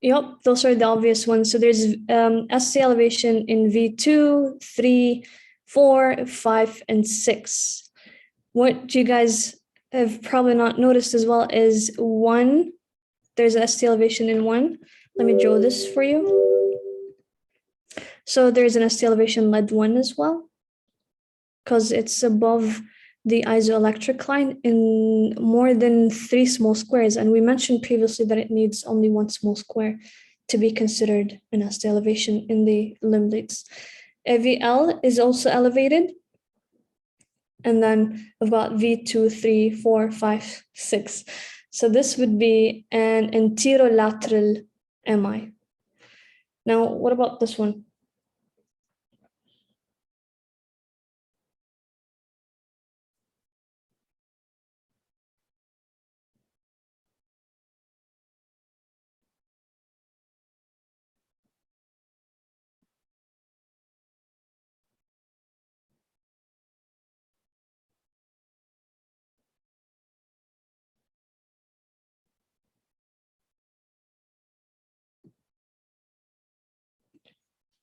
[SPEAKER 1] Yep, those are the obvious ones. So there's ST elevation in V2, 3, 4, 5, and 6. What you guys have probably not noticed as well is 1. There's an ST elevation in 1. Let me draw this for you. So there's an ST elevation LED 1 as well, because it's above the isoelectric line in more than 3 small squares. And we mentioned previously that it needs only 1 small square to be considered an ST elevation in the limb leads. AVL is also elevated. And then we've got V2, 3, 4, 5, 6. So this would be an anterolateral MI. Now, what about this one?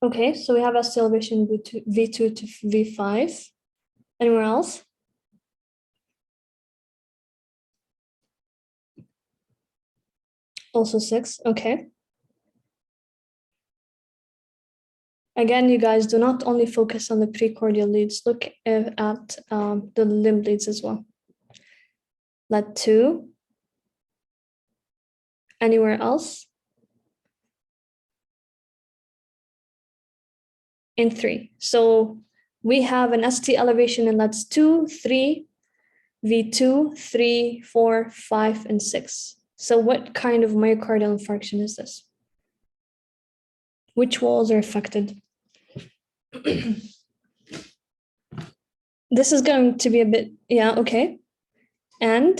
[SPEAKER 1] Okay, so we have ST elevation V2 to V5. Anywhere else? Also 6, okay. Again, you guys do not only focus on the precordial leads, look at the limb leads as well. LED 2. Anywhere else? In 3. So we have an ST elevation in LEDs 2, 3, V2, 3, 4, 5, and 6. So what kind of myocardial infarction is this? Which walls are affected? This is going to be a bit, yeah, okay. And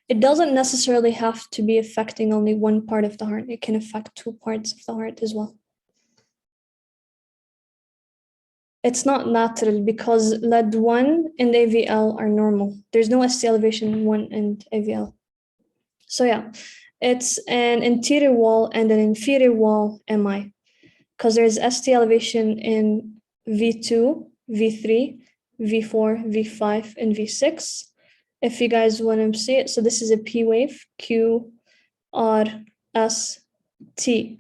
[SPEAKER 1] it doesn't necessarily have to be affecting only one part of the heart. It can affect 2 parts of the heart as well. It's not lateral because LED 1 and AVL are normal. There's no ST elevation in 1 and AVL. So yeah, It's an anterior wall and an inferior wall MI, because there's ST elevation in V2, V3, V4, V5, and V6. If you guys want to see it, so this is a P wave, Q, R, S, T.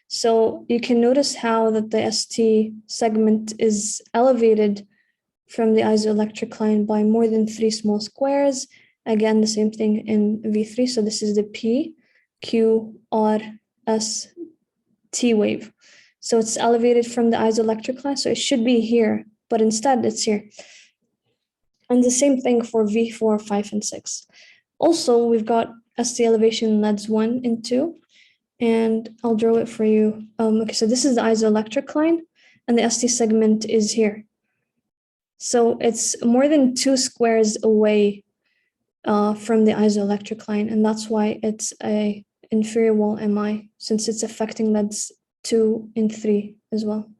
[SPEAKER 1] So you can notice how that the ST segment is elevated from the isoelectric line by more than 3 small squares. Again, the same thing in V3. So this is the P, Q, R, S, T wave. So it's elevated from the isoelectric line. So it should be here, but instead it's here. And the same thing for V4, 5, and 6. Also, we've got ST elevation LEDs 1 and 2. And I'll draw it for you. Okay, so this is the isoelectric line, and the ST segment is here. So it's more than 2 squares away from the isoelectric line, and that's why it's a inferior wall MI, since it's affecting LEDs 2 and 3 as well.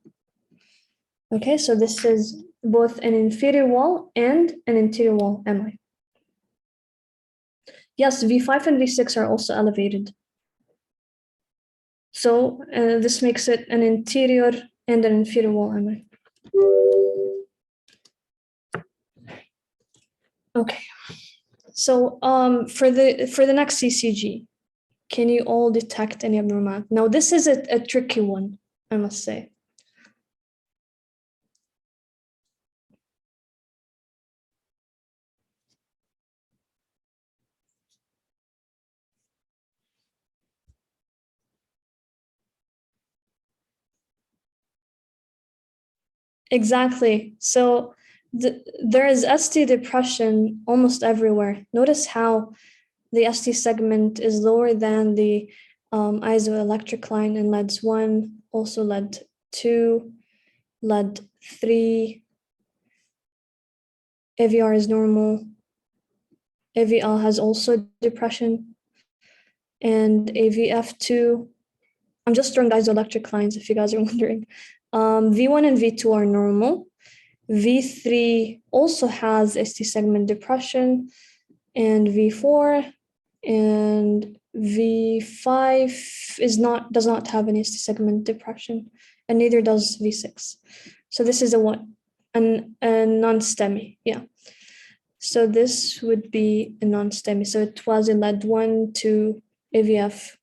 [SPEAKER 1] Okay, so this is both an inferior wall and an anterior wall MI. Yes, V5 and V6 are also elevated. So this makes it an anterior and an inferior wall MI. Okay. So for the next ECG, can you all detect any abnormality? Now this is a tricky one, I must say. Exactly. So there is ST depression almost everywhere. Notice how the ST segment is lower than the isoelectric line in LEDs 1, also LED 2, LED 3. AVR is normal. AVL has also depression. And AVF2, I'm just drawing the isoelectric lines if you guys are wondering. V1 and V2 are normal. V3 also has ST segment depression, and V4 and V5 does not have any ST segment depression, and neither does V6. So this is a non-STEMI, yeah. So this would be a non-STEMI. So it was in LED 1 to AVF,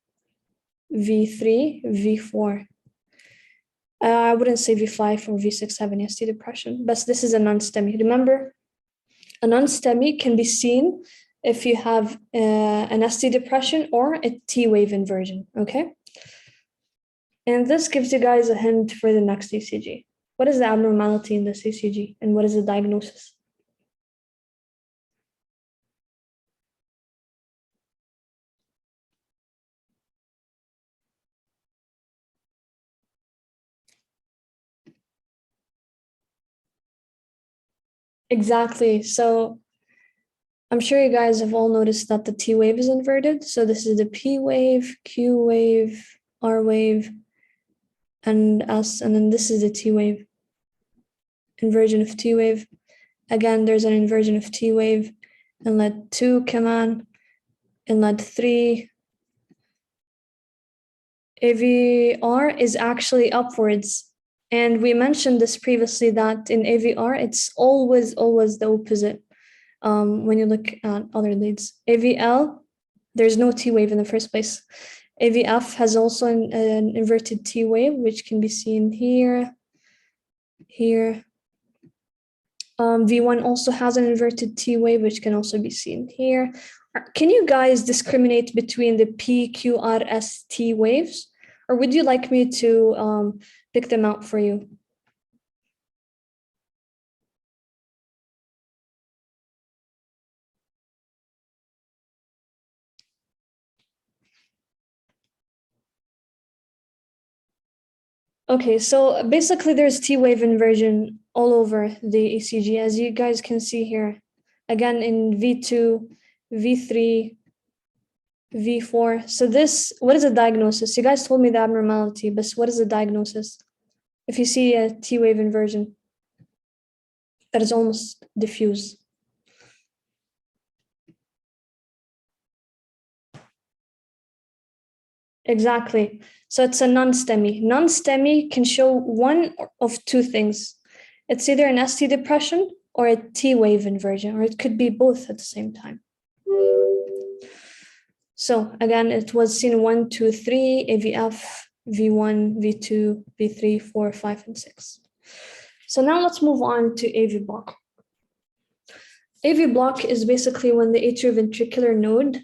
[SPEAKER 1] V3, V4. I wouldn't say V5 or V6 have any ST depression, but this is a non-STEMI. Remember, a non-STEMI can be seen if you have an ST depression or a T wave inversion, okay? And this gives you guys a hint for the next ECG. What is the abnormality in this ECG, and what is the diagnosis? Exactly. So I'm sure you guys have all noticed that the T wave is inverted. So this is the P wave, Q wave, R wave, and S, and then this is the T wave. Inversion of T wave. Again, there's an inversion of T wave in LED 2 command, in LED 3. AVR is actually upwards. And we mentioned this previously, that in AVR, it's always the opposite. When you look at other leads. AVL, there's no T wave in the first place. AVF has also an inverted T wave, which can be seen here. V1 also has an inverted T wave, which can also be seen here. Can you guys discriminate between the P, Q, R, S, T waves? Or would you like me to pick them out for you? Okay, so basically there's T wave inversion all over the ECG, as you guys can see here. Again, in V2, V3, V4. So this, what is the diagnosis? You guys told me the abnormality, but what is the diagnosis? If you see a T wave inversion that is almost diffuse. Exactly. So it's a non-STEMI. Non-STEMI can show one of two things. It's either an ST depression or a T wave inversion, or it could be both at the same time. So again, it was seen 1, 2, 3, AVF, V1, V2, V3, 4, 5, and 6. So now let's move on to AV block. AV block is basically when the atrioventricular node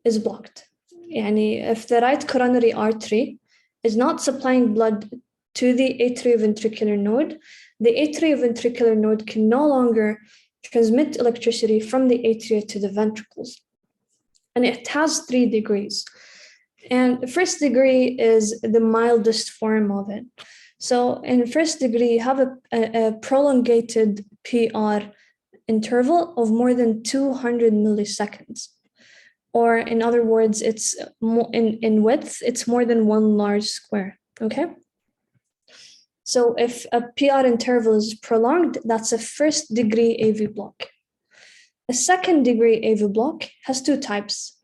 [SPEAKER 1] is blocked. Yani if the right coronary artery is not supplying blood to the atrioventricular node, the atrioventricular node can no longer transmit electricity from the atria to the ventricles. And it has 3 degrees. And the first degree is the mildest form of it. So in first degree, you have a prolongated PR interval of more than 200 milliseconds. Or in other words, it's more in width, it's more than 1 large square, okay? So if a PR interval is prolonged, that's a first degree AV block. A second degree AV block has 2 types,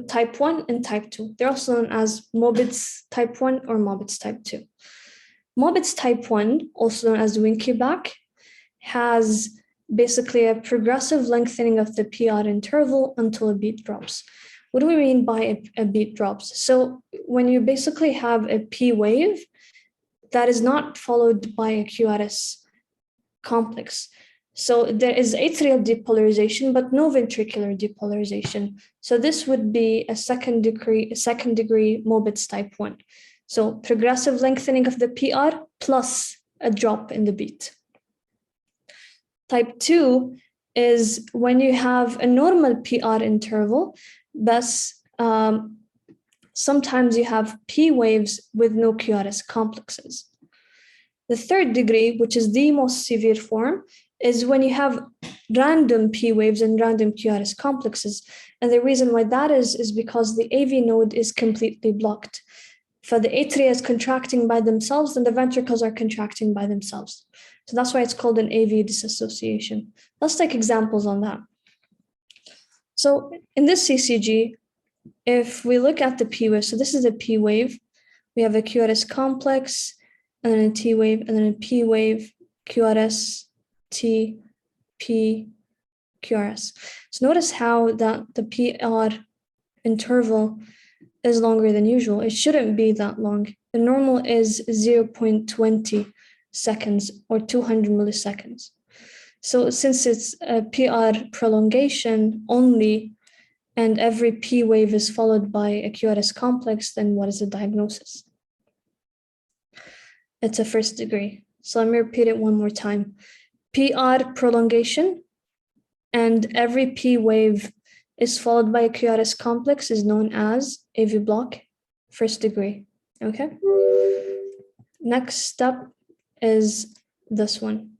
[SPEAKER 1] type 1 and type 2. They're also known as Mobitz type 1 or Mobitz type 2. Mobitz type 1, also known as Winkie-Back, has basically a progressive lengthening of the PR interval until a beat drops. What do we mean by a beat drops? So when you basically have a P wave that is not followed by a QRS complex. So there is atrial depolarization, but no ventricular depolarization. So this would be a second degree Mobitz type 1. So progressive lengthening of the PR plus a drop in the beat. Type 2 is when you have a normal PR interval, thus sometimes you have P waves with no QRS complexes. The third degree, which is the most severe form, is when you have random P waves and random QRS complexes. And the reason why that is because the AV node is completely blocked. For the atria is contracting by themselves and the ventricles are contracting by themselves. So that's why it's called an AV disassociation. Let's take examples on that. So in this CCG, if we look at the P wave, so this is a P wave, we have a QRS complex, and then a T wave, and then a P wave, QRS, T, P, QRS. So notice how that the PR interval is longer than usual. It shouldn't be that long. The normal is 0.20 seconds or 200 milliseconds. So since it's a PR prolongation only, and every P wave is followed by a QRS complex, then what is the diagnosis? It's a first degree. So let me repeat it one more time. PR prolongation, and every P wave is followed by a QRS complex is known as AV block, first degree, okay? Next step is this one.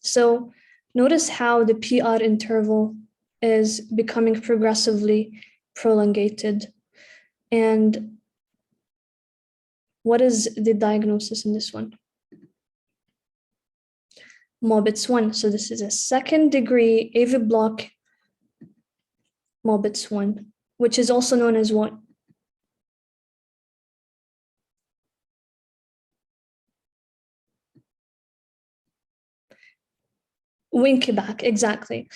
[SPEAKER 1] So notice how the PR interval is becoming progressively prolongated. And what is the diagnosis in this one? Mobitz 1. So this is a second degree AV block, Mobitz 1, which is also known as what? Winkie-Back, exactly.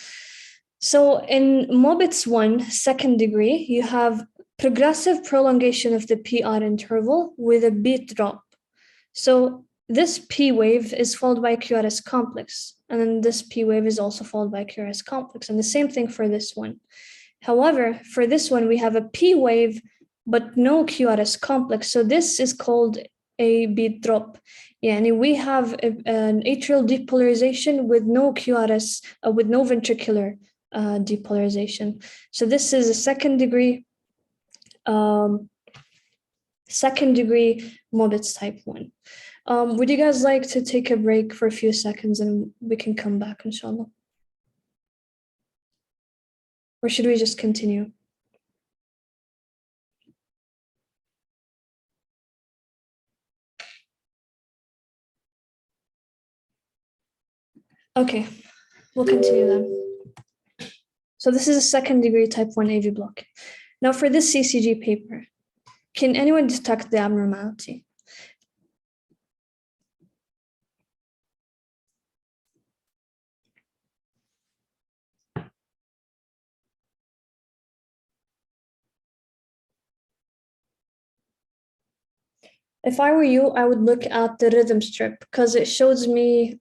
[SPEAKER 1] So in Mobitz 1, second degree, you have progressive prolongation of the PR interval with a beat drop. So this P wave is followed by a QRS complex, and then this P wave is also followed by a QRS complex, and the same thing for this one. However, for this one, we have a P wave, but no QRS complex. So this is called a beat drop. Yani we have an atrial depolarization with no QRS, with no ventricular depolarization. So this is a second degree Mobitz type 1. Would you guys like to take a break for a few seconds and we can come back, inshallah? Or should we just continue? Okay, we'll continue then. So this is a second degree type 1 AV block. Now for this CCG paper, Can anyone detect the abnormality? If I were you, I would look at the rhythm strip because it shows me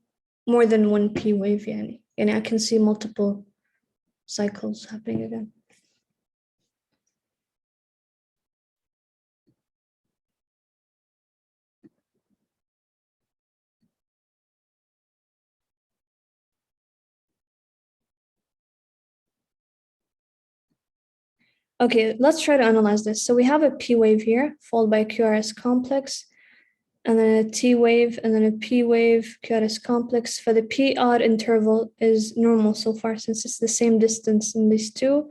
[SPEAKER 1] more than one P wave, and I can see multiple cycles happening again. Okay, let's try to analyze this. So we have a P wave here, followed by a QRS complex, and then a T wave, and then a P wave, QRS complex. For the PR interval is normal so far, since it's the same distance in these two.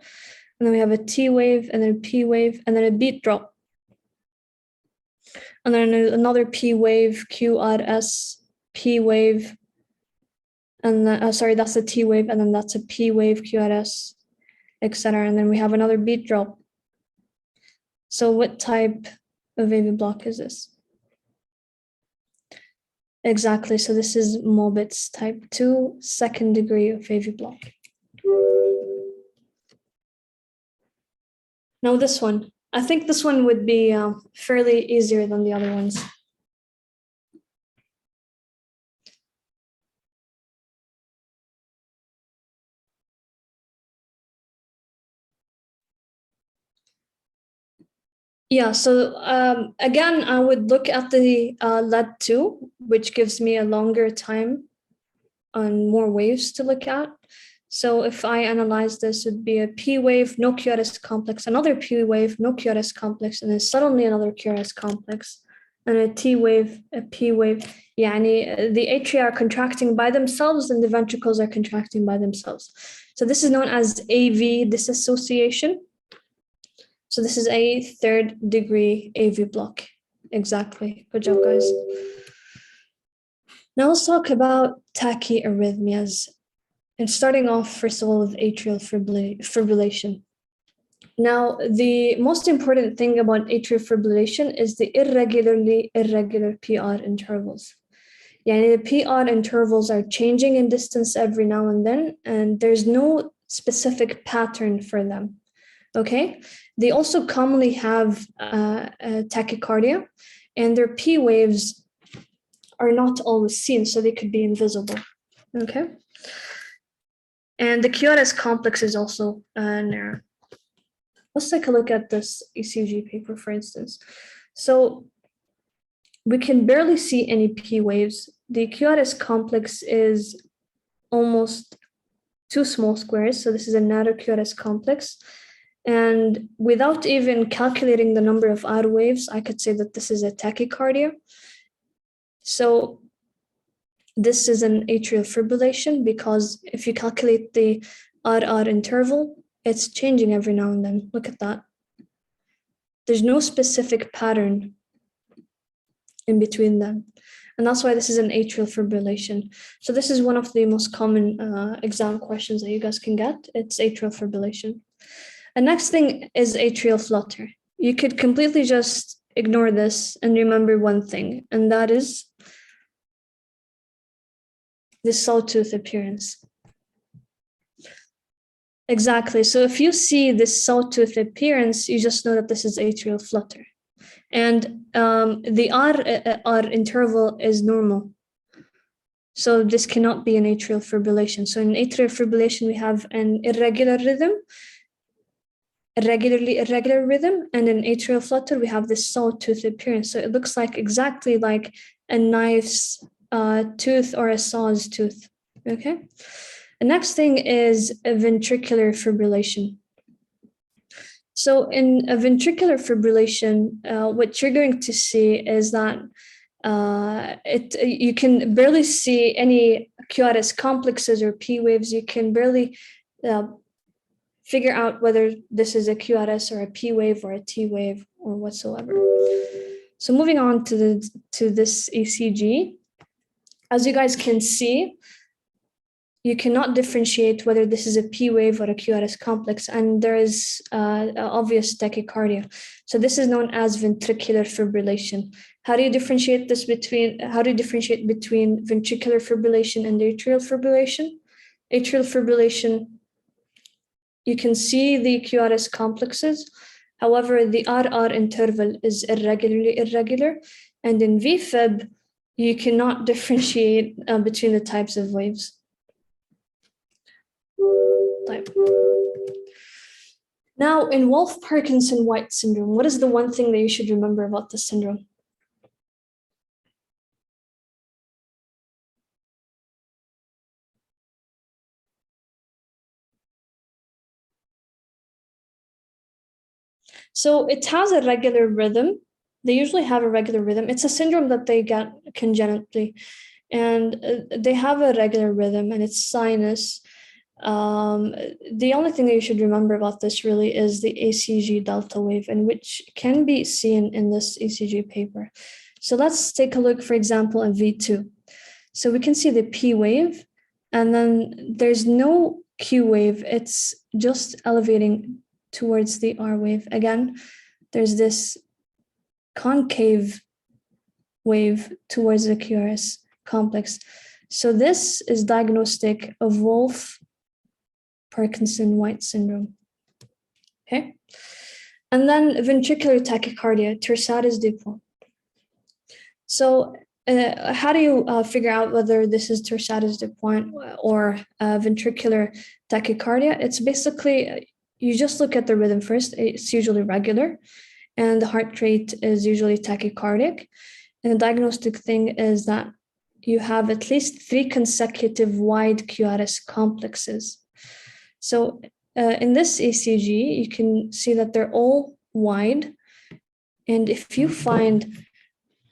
[SPEAKER 1] And then we have a T wave, and then a P wave, and then a beat drop. And then another P wave, QRS, P wave, and sorry, that's a T wave, and then that's a P wave, QRS, etc. And then we have another beat drop. So what type of AV block is this? Exactly, so this is Mobitz type 2, second degree of AV block. Now this one, I think this one would be fairly easier than the other ones. Yeah, so again, I would look at the LED2, which gives me a longer time and more waves to look at. So if I analyze this, it would be a P wave, no QRS complex, another P wave, no QRS complex, and then suddenly another QRS complex, and a T wave, a P wave. Yani the atria are contracting by themselves and the ventricles are contracting by themselves. So this is known as AV disassociation. So this is a third degree AV block. Exactly. Good job, guys. Now let's talk about tachyarrhythmias. And starting off, first of all, with atrial fibrillation. Now, the most important thing about atrial fibrillation is the irregular PR intervals. The PR intervals are changing in distance every now and then, and there's no specific pattern for them. Okay, they also commonly have tachycardia, and their P waves are not always seen, so they could be invisible. Okay, and the QRS complex is also narrow. Let's take a look at this ECG paper, for instance. So we can barely see any P waves. The QRS complex is almost two small squares, so this is a narrow QRS complex. And without even calculating the number of R waves, I could say that this is a tachycardia. So this is an atrial fibrillation because if you calculate the RR interval, it's changing every now and then. Look at that. There's no specific pattern in between them. And that's why this is an atrial fibrillation. So this is one of the most common exam questions that you guys can get. It's atrial fibrillation. The next thing is atrial flutter. You could completely just ignore this and remember one thing, and that is the sawtooth appearance. Exactly. So if you see this sawtooth appearance, you just know that this is atrial flutter. And the R interval is normal. So this cannot be an atrial fibrillation. So in atrial fibrillation, we have an irregular rhythm, irregular rhythm, and in atrial flutter, we have this sawtooth appearance. So it looks like exactly like a knife's tooth or a saw's tooth. Okay. The next thing is a ventricular fibrillation. So in a ventricular fibrillation, what you're going to see is that you can barely see any QRS complexes or P waves. You can barely figure out whether this is a QRS or a P wave or a T wave or whatsoever. So moving on to this ECG, as you guys can see, you cannot differentiate whether this is a P wave or a QRS complex, and there is obvious tachycardia. So this is known as ventricular fibrillation. How do you differentiate between ventricular fibrillation and atrial fibrillation? Atrial fibrillation, you can see the QRS complexes. However, the RR interval is irregular. And in VFib, you cannot differentiate between the types of waves. Now, in Wolff-Parkinson-White syndrome, what is the one thing that you should remember about this syndrome? So it has a regular rhythm. They usually have a regular rhythm. It's a syndrome that they get congenitally, and they have a regular rhythm, and it's sinus. The only thing that you should remember about this really is the ECG delta wave, and which can be seen in this ECG paper. So let's take a look, for example, in V2. So we can see the P wave, and then there's no Q wave. It's just elevating towards the R wave. Again, there's this concave wave towards the QRS complex. So this is diagnostic of Wolff-Parkinson-White syndrome. Okay. And then ventricular tachycardia, torsades de pointes. So how do you figure out whether this is torsades de pointes or ventricular tachycardia? It's basically, you just look at the rhythm first. It's usually regular, and the heart rate is usually tachycardic. And the diagnostic thing is that you have at least 3 consecutive wide QRS complexes. So in this ECG, you can see that they're all wide. And if you find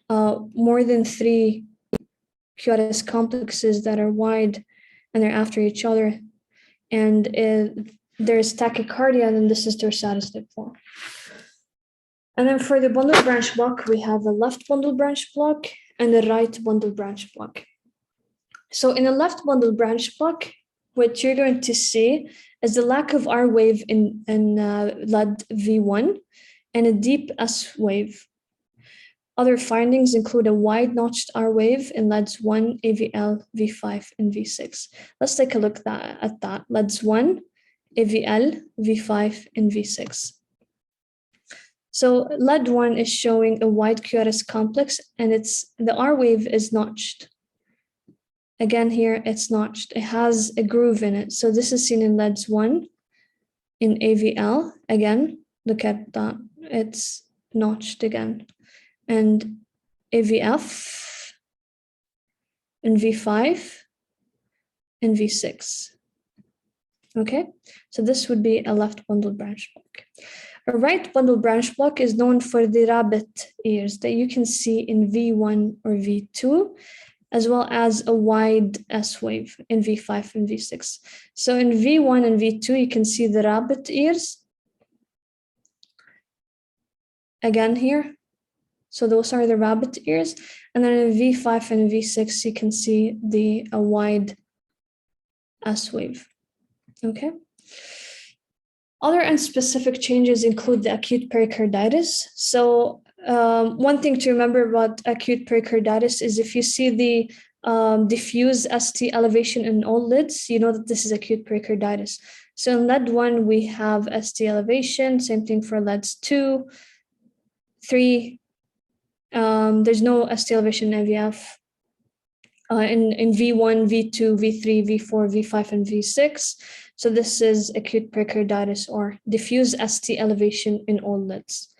[SPEAKER 1] more than 3 QRS complexes that are wide and they're after each other, and there's tachycardia, then this is torsades de pointes. And then for the bundle branch block, we have a left bundle branch block and a right bundle branch block. So in a left bundle branch block, what you're going to see is the lack of R wave in lead V1 and a deep S wave. Other findings include a wide notched R wave in LEDs 1, AVL, V5, and V6. Let's take a look at that. LEDs 1, AVL, V5, and V6. So LED 1 is showing a wide QRS complex, and the R wave is notched. Again, here it's notched. It has a groove in it. So this is seen in LEDs 1, in AVL. Again, look at that. It's notched again. And AVF, and V5, and V6. Okay, so this would be a left bundle branch block. A right bundle branch block is known for the rabbit ears that you can see in V1 or V2, as well as a wide S wave in V5 and V6. So in V1 and V2, you can see the rabbit ears. Again here. So those are the rabbit ears. And then in V5 and V6, you can see a wide S wave. Okay. Other unspecific changes include the acute pericarditis. So one thing to remember about acute pericarditis is if you see the diffuse ST elevation in all lids, you know that this is acute pericarditis. So in lead 1, we have ST elevation, same thing for LEDs 2, 3. There's no ST elevation in AVF. In V1, V2, V3, V4, V5, and V6. So this is acute pericarditis or diffuse ST elevation in all lids.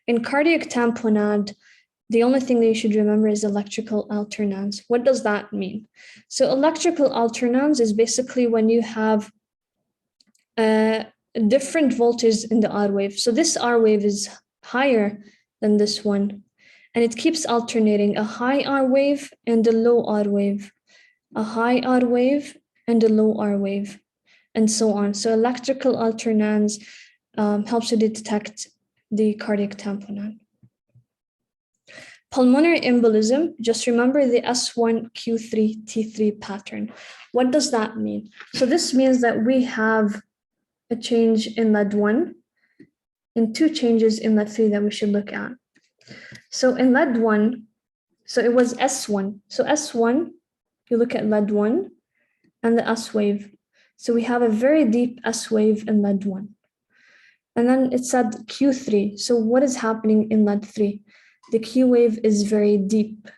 [SPEAKER 1] In cardiac tamponade, the only thing that you should remember is electrical alternance. What does that mean? So electrical alternance is basically when you have different voltage in the R wave. So this R wave is higher than this one, and it keeps alternating a high R wave and a low R wave, a high R wave and a low R wave, and so on. So electrical alternance helps you detect the cardiac tamponade. pulmonary embolism, just remember the S1Q3T3 pattern. What does that mean? So this means that we have a change in lead 1 and 2 changes in lead 3 that we should look at. So in lead 1, so it was S1. So S1, you look at lead 1 and the S wave. So we have a very deep S wave in lead 1. And then it said Q3. So what is happening in lead 3? The Q wave is very deep.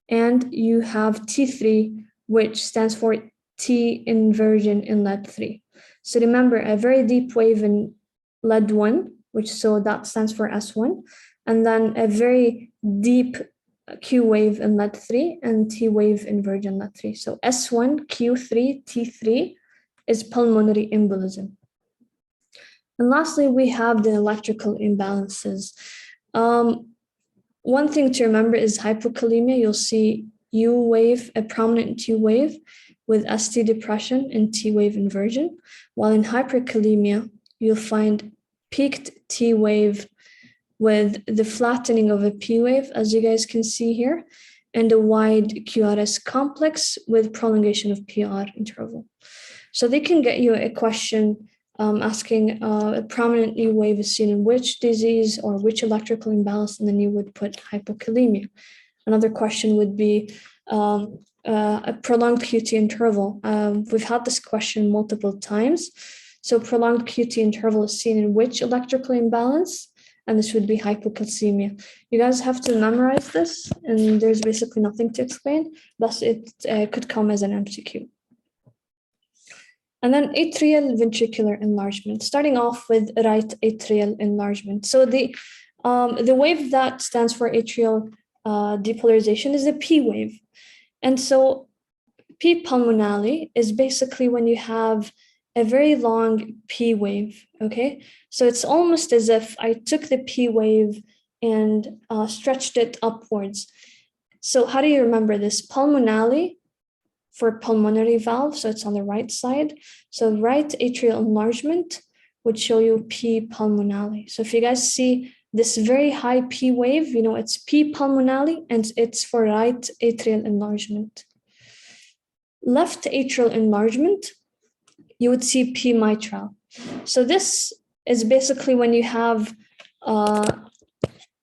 [SPEAKER 1] And you have T3, which stands for T inversion in lead 3. So remember, a very deep wave in lead 1, so that stands for S1, and then a very deep Q wave in lead 3 and T wave inversion lead 3. So S1, Q3, T3 is pulmonary embolism. And lastly, we have the electrical imbalances. One thing to remember is hypokalemia. You'll see U wave, a prominent U wave with ST depression and T wave inversion, while in hyperkalemia, you'll find peaked T wave with the flattening of a P wave, as you guys can see here, and a wide QRS complex with prolongation of PR interval. So they can get you a question asking a prominent U wave is seen in which disease or which electrical imbalance, and then you would put hypokalemia. Another question would be a prolonged QT interval. We've had this question multiple times. So prolonged QT interval is seen in which electrical imbalance? And this would be hypocalcemia. You guys have to memorize this, and there's basically nothing to explain, thus it could come as an MCQ. And then atrioventricular enlargement, starting off with right atrial enlargement. So the wave that stands for atrial depolarization is a P wave. And so P pulmonale is basically when you have a very long P wave, okay? So it's almost as if I took the P wave and stretched it upwards. So how do you remember this? Pulmonale for pulmonary valve, so it's on the right side. So right atrial enlargement would show you P pulmonale. So if you guys see this very high P wave, you know it's P pulmonale and it's for right atrial enlargement. Left atrial enlargement, you would see P mitral. So this is basically when you have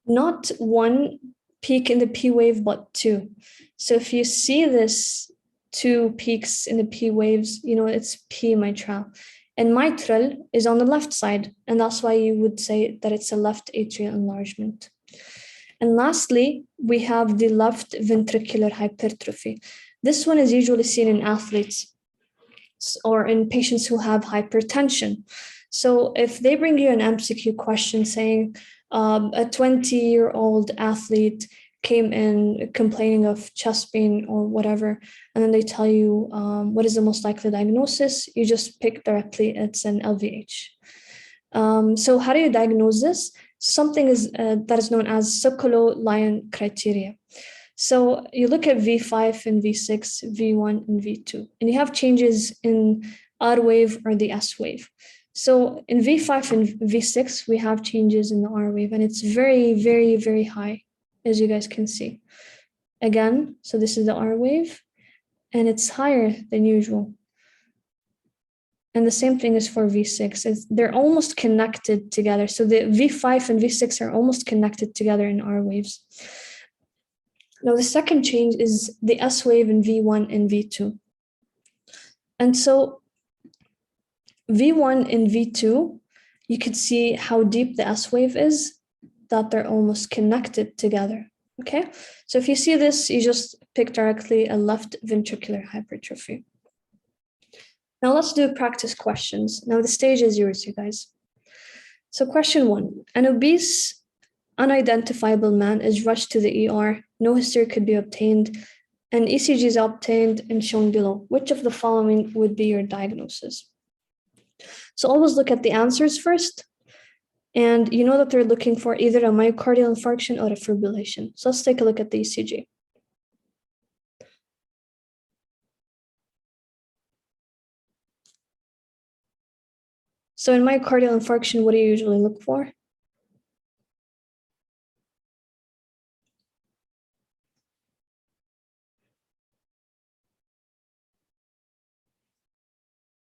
[SPEAKER 1] not one peak in the P wave, but two. So if you see this two peaks in the P waves, you know, it's P mitral. And mitral is on the left side, and that's why you would say that it's a left atrial enlargement. And lastly, we have the left ventricular hypertrophy. This one is usually seen in athletes or in patients who have hypertension. So if they bring you an MCQ question saying a 20-year-old athlete came in complaining of chest pain or whatever, and then they tell you what is the most likely diagnosis, you just pick directly, it's an LVH. So how do you diagnose this? Something is that is known as Sokolow-Lyon criteria. So you look at V5 and V6, V1 and V2, and you have changes in R wave or the S wave. So in V5 and V6, we have changes in the R wave, and it's very, very, very high, as you guys can see. Again, so this is the R wave, and it's higher than usual. And the same thing is for V6. They're almost connected together. So the V5 and V6 are almost connected together in R waves. Now, the second change is the S wave in V1 and V2. And so V1 and V2, you could see how deep the S wave is, that they're almost connected together, okay? So if you see this, you just pick directly a left ventricular hypertrophy. Now let's do practice questions. Now the stage is yours, you guys. So question 1, an obese, unidentifiable man is rushed to the ER, no history could be obtained, and ECG is obtained and shown below. Which of the following would be your diagnosis? So always look at the answers first, and you know that they're looking for either a myocardial infarction or a fibrillation. So let's take a look at the ECG. So in myocardial infarction, what do you usually look for?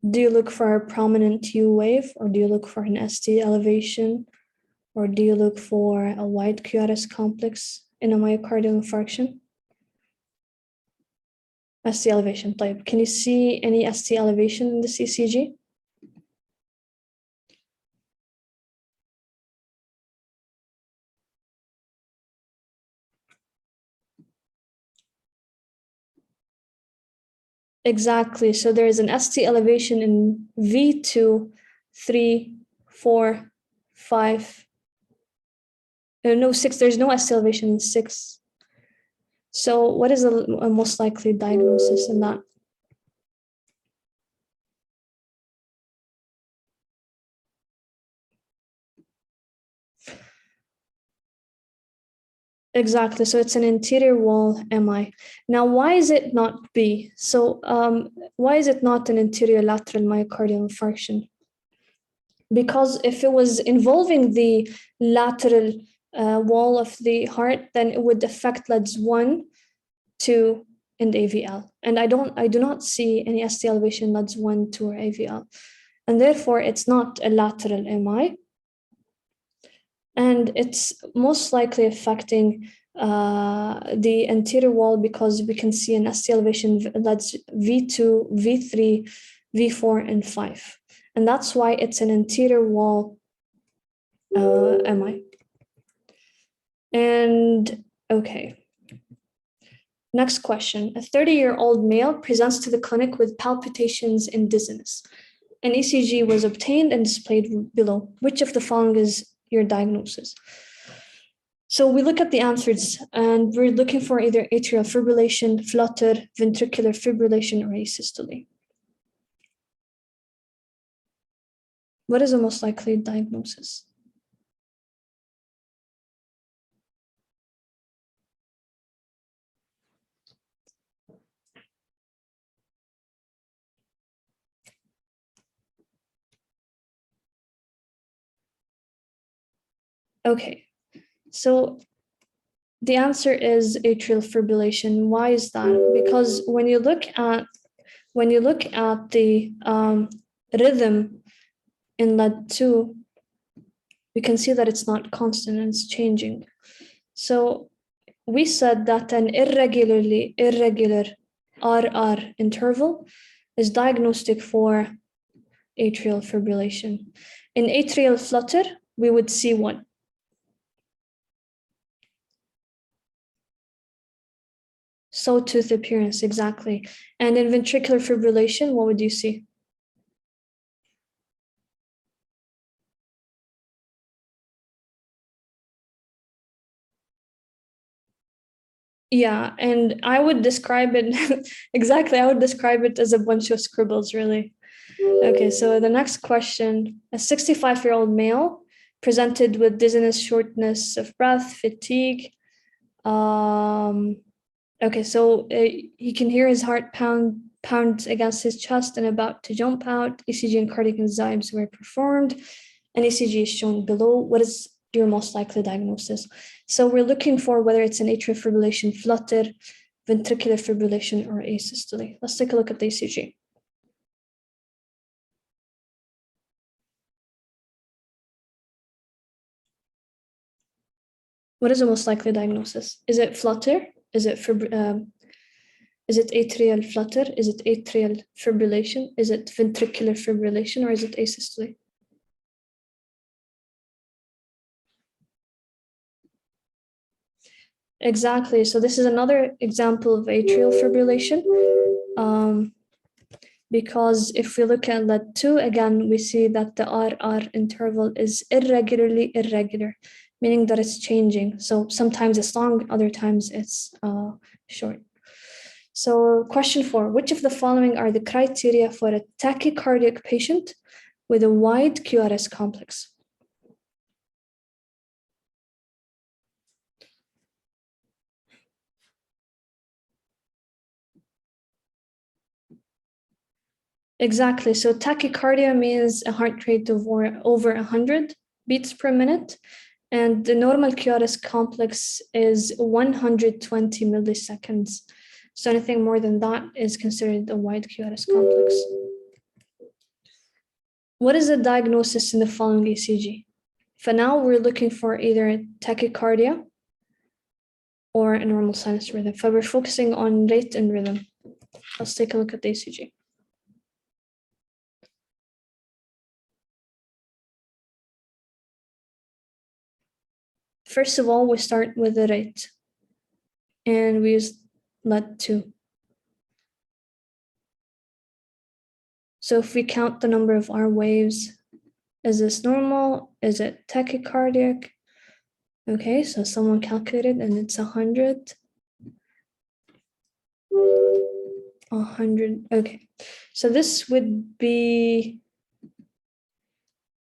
[SPEAKER 1] Do you look for a prominent U wave, or do you look for an ST elevation, or do you look for a wide QRS complex in a myocardial infarction? ST elevation type. Can you see any ST elevation in the ECG? Exactly. So there is an ST elevation in V2, 3, 4, 5. No, 6. There's no ST elevation in 6. So what is a most likely diagnosis in that? Exactly. So it's an anterior wall MI. Now, why is it not B? So why is it not an anterior lateral myocardial infarction? Because if it was involving the lateral wall of the heart, then it would affect leads 1, 2, and AVL. And I do not see any ST elevation leads 1, 2, or AVL. And therefore, it's not a lateral MI. And it's most likely affecting the anterior wall because we can see an ST elevation that's V2, V3, V4, and 5. And that's why it's an anterior wall MI. And okay. Next question. A 30-year-old male presents to the clinic with palpitations and dizziness. An ECG was obtained and displayed below. Which of the following is your diagnosis? So we look at the answers and we're looking for either atrial fibrillation, flutter, ventricular fibrillation, or asystole. What is the most likely diagnosis? Okay, so the answer is atrial fibrillation. Why is that? Because when you look at the rhythm in lead 2, we can see that it's not constant and it's changing. So we said that an irregular RR interval is diagnostic for atrial fibrillation. In atrial flutter, we would see one. Sawtooth appearance, exactly. And in ventricular fibrillation, what would you see? Yeah, and I would describe it exactly. I would describe it as a bunch of scribbles, really. Okay, so the next question: a 65-year-old male presented with dizziness, shortness of breath, fatigue. Okay, so he can hear his heart pound against his chest and about to jump out. ECG and cardiac enzymes were performed, and ECG is shown below. What is your most likely diagnosis? So we're looking for whether it's an atrial fibrillation, flutter, ventricular fibrillation, or asystole. Let's take a look at the ECG. What is the most likely diagnosis? Is it flutter? Is it atrial flutter? Is it atrial fibrillation? Is it ventricular fibrillation, or is it asystole? Exactly. So this is another example of atrial fibrillation. Because if we look at lead 2, again, we see that the RR interval is irregular, meaning that it's changing. So sometimes it's long, other times it's short. So question 4, which of the following are the criteria for a tachycardic patient with a wide QRS complex? Exactly. So tachycardia means a heart rate of over 100 beats per minute. And the normal QRS complex is 120 milliseconds. So anything more than that is considered a wide QRS complex. What is the diagnosis in the following ECG? For now, we're looking for either tachycardia or a normal sinus rhythm. So we're focusing on rate and rhythm. Let's take a look at the ECG. First of all, we start with the rate, and we use lead 2. So if we count the number of R waves, is this normal? Is it tachycardic? Okay, so someone calculated and it's 100. 100, okay. So this would be,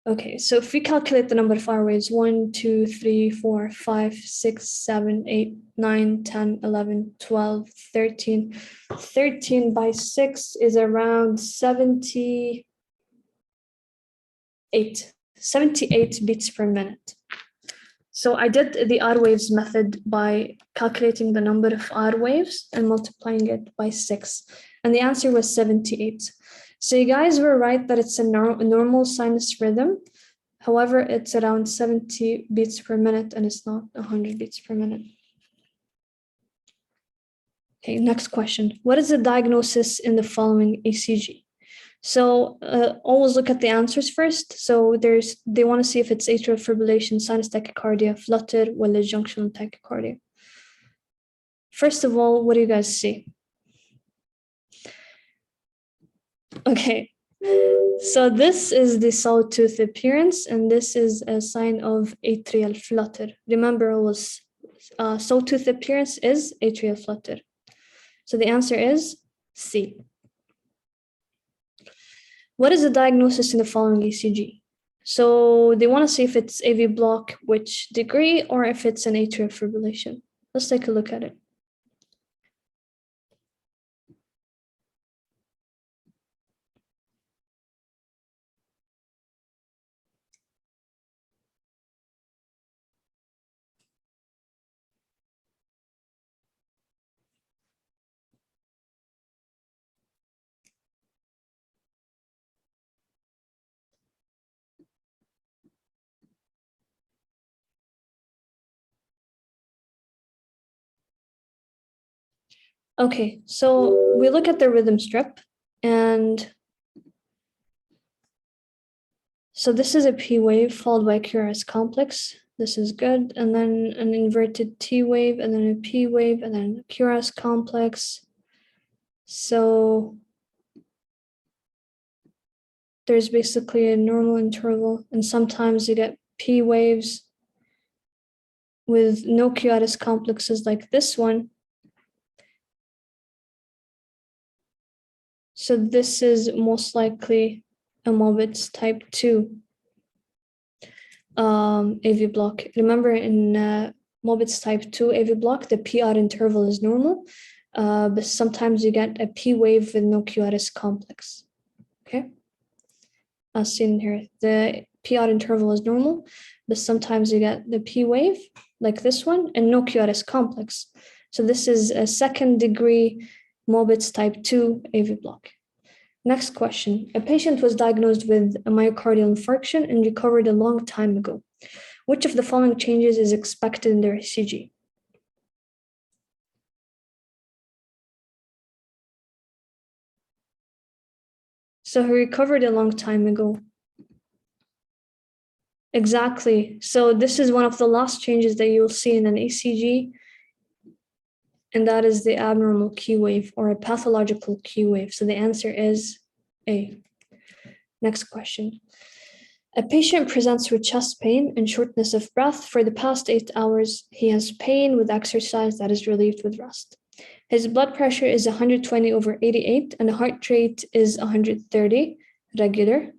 [SPEAKER 1] okay, so if we calculate the number of R waves, 1, 2, 3, 4, 5, 6, 7, 8, 9, 10, 11, 12, 13. 13 by 6 is around 78 beats per minute. So I did the R waves method by calculating the number of R waves and multiplying it by 6. And the answer was 78. So you guys were right that it's a normal sinus rhythm. However, it's around 70 beats per minute and it's not 100 beats per minute. Okay, next question. What is the diagnosis in the following ECG? So always look at the answers first. So they want to see if it's atrial fibrillation, sinus tachycardia, flutter, or junctional tachycardia. First of all, what do you guys see? Okay, so this is the sawtooth appearance, and this is a sign of atrial flutter. Remember, it was sawtooth appearance is atrial flutter. So the answer is C. What is the diagnosis in the following ECG? So they want to see if it's AV block, which degree, or if it's an atrial fibrillation. Let's take a look at it. Okay, so we look at the rhythm strip, and so this is a P wave followed by a QRS complex. This is good. And then an inverted T wave, and then a P wave, and then a QRS complex. So there's basically a normal interval, and sometimes you get P waves with no QRS complexes like this one. So this is most likely a Mobitz type 2 AV block. Remember, in Mobitz type 2 AV block, the PR interval is normal, but sometimes you get a P wave with no QRS complex. Okay, as seen here, the PR interval is normal, but sometimes you get the P wave like this one and no QRS complex. So this is a second degree Mobitz type 2 AV block. Next question. A patient was diagnosed with a myocardial infarction and recovered a long time ago. Which of the following changes is expected in their ECG? So he recovered a long time ago. Exactly. So this is one of the last changes that you'll see in an ECG, and that is the abnormal Q wave or a pathological Q wave. So the answer is A. Next question. A patient presents with chest pain and shortness of breath for the past 8 hours. He has pain with exercise that is relieved with rest. His blood pressure is 120/88 and the heart rate is 130, regular.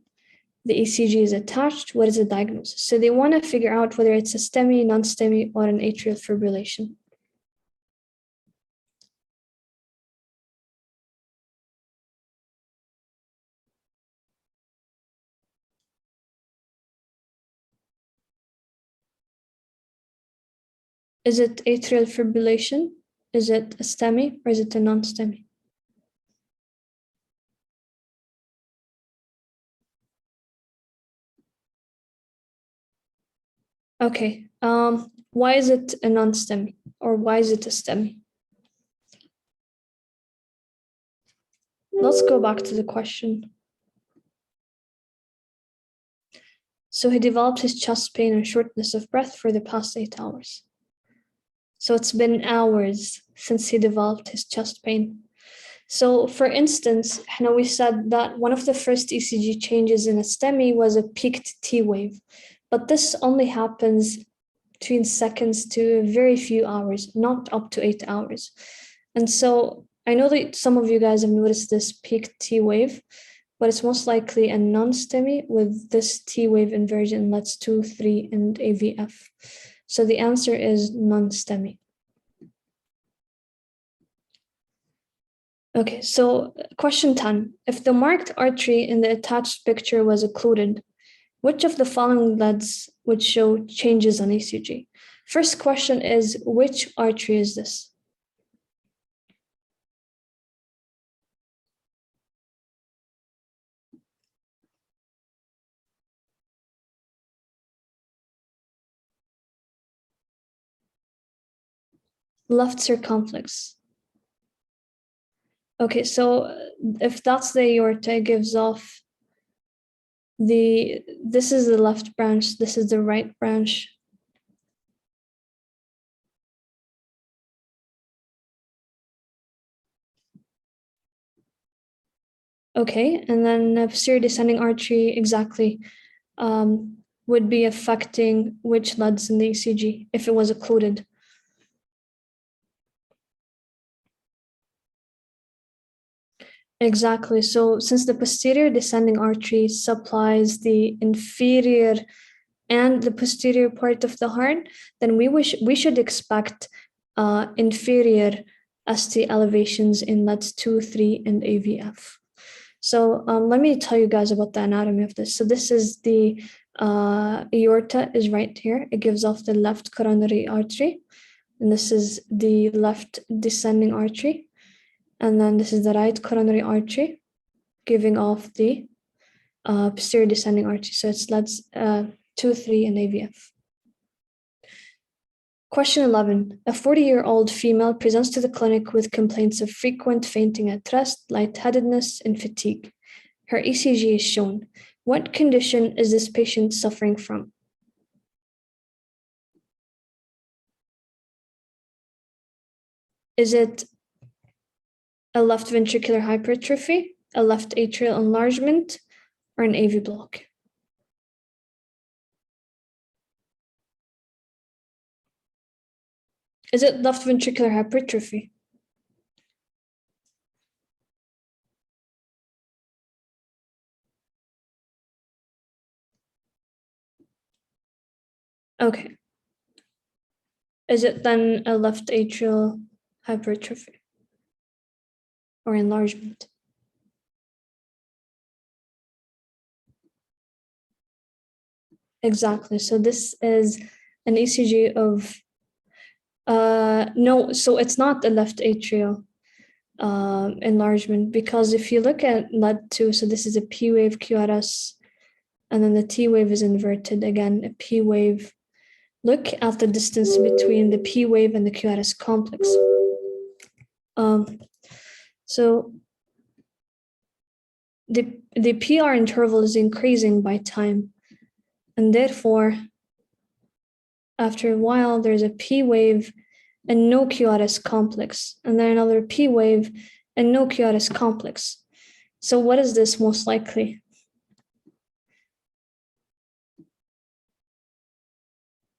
[SPEAKER 1] The ECG is attached. What is the diagnosis? So they want to figure out whether it's a STEMI, non-STEMI, or an atrial fibrillation. Is it atrial fibrillation? Is it a STEMI or is it a non-STEMI? Okay. Why is it a non-STEMI, or why is it a STEMI? Let's go back to the question. So he developed his chest pain and shortness of breath for the past 8 hours. So it's been hours since he developed his chest pain. So for instance, we said that one of the first ECG changes in a STEMI was a peaked T wave, but this only happens between seconds to very few hours, not up to 8 hours. And so I know that some of you guys have noticed this peaked T wave, but it's most likely a non-STEMI with this T wave inversion in LETS 2, 3, and AVF. So the answer is non-STEMI. Okay, so question 10. If the marked artery in the attached picture was occluded, which of the following leads would show changes on ECG? First question is, which artery is this? Left circumflex. Okay, so if that's the aorta, it gives off this is the left branch, this is the right branch. Okay, and then the posterior descending artery exactly would be affecting which leads in the ECG if it was occluded. Exactly. So since the posterior descending artery supplies the inferior and the posterior part of the heart, then we should expect inferior ST elevations in LEDs 2, 3, and AVF. So let me tell you guys about the anatomy of this. So this is the aorta is right here. It gives off the left coronary artery. And this is the left descending artery. And then this is the right coronary artery giving off the posterior descending artery. So it's LEDs 2, 3, and AVF. Question 11. A 40-year-old female presents to the clinic with complaints of frequent fainting at rest, lightheadedness, and fatigue. Her ECG is shown. What condition is this patient suffering from? Is it a left ventricular hypertrophy, a left atrial enlargement, or an AV block? Is it left ventricular hypertrophy? Okay. Is it then a left atrial hypertrophy or enlargement? Exactly. So this is an ECG of no, so it's not a left atrial enlargement, because if you look at LED2, so this is a P wave QRS, and then the T wave is inverted again, a P wave. Look at the distance between the P wave and the QRS complex. So the PR interval is increasing by time, and therefore, after a while, there's a P wave and no QRS complex, and then another P wave and no QRS complex. So what is this most likely?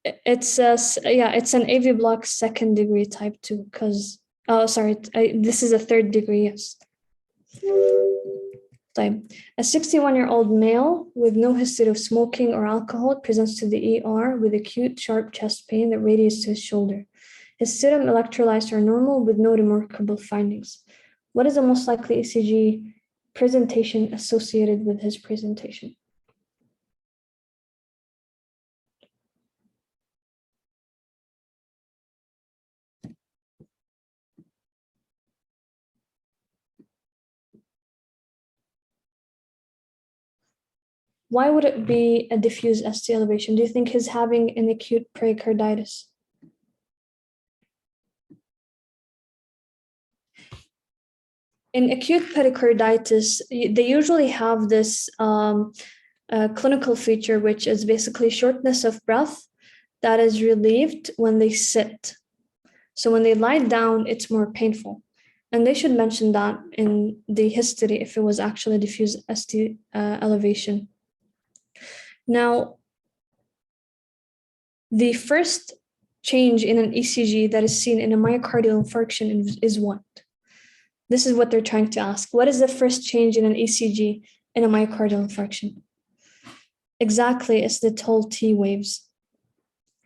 [SPEAKER 1] It's an AV block second degree type 2, because this is a third degree, yes. A 61-year-old male with no history of smoking or alcohol presents to the ER with acute sharp chest pain that radiates to his shoulder. His serum electrolytes are normal with no remarkable findings. What is the most likely ECG presentation associated with his presentation? Why would it be a diffuse ST elevation? Do you think he's having an acute pericarditis? In acute pericarditis, they usually have this clinical feature, which is basically shortness of breath that is relieved when they sit. So when they lie down, it's more painful. And they should mention that in the history if it was actually diffuse ST elevation. Now, the first change in an ECG that is seen in a myocardial infarction is what? This is what they're trying to ask. What is the first change in an ECG in a myocardial infarction? Exactly, it's the tall T waves.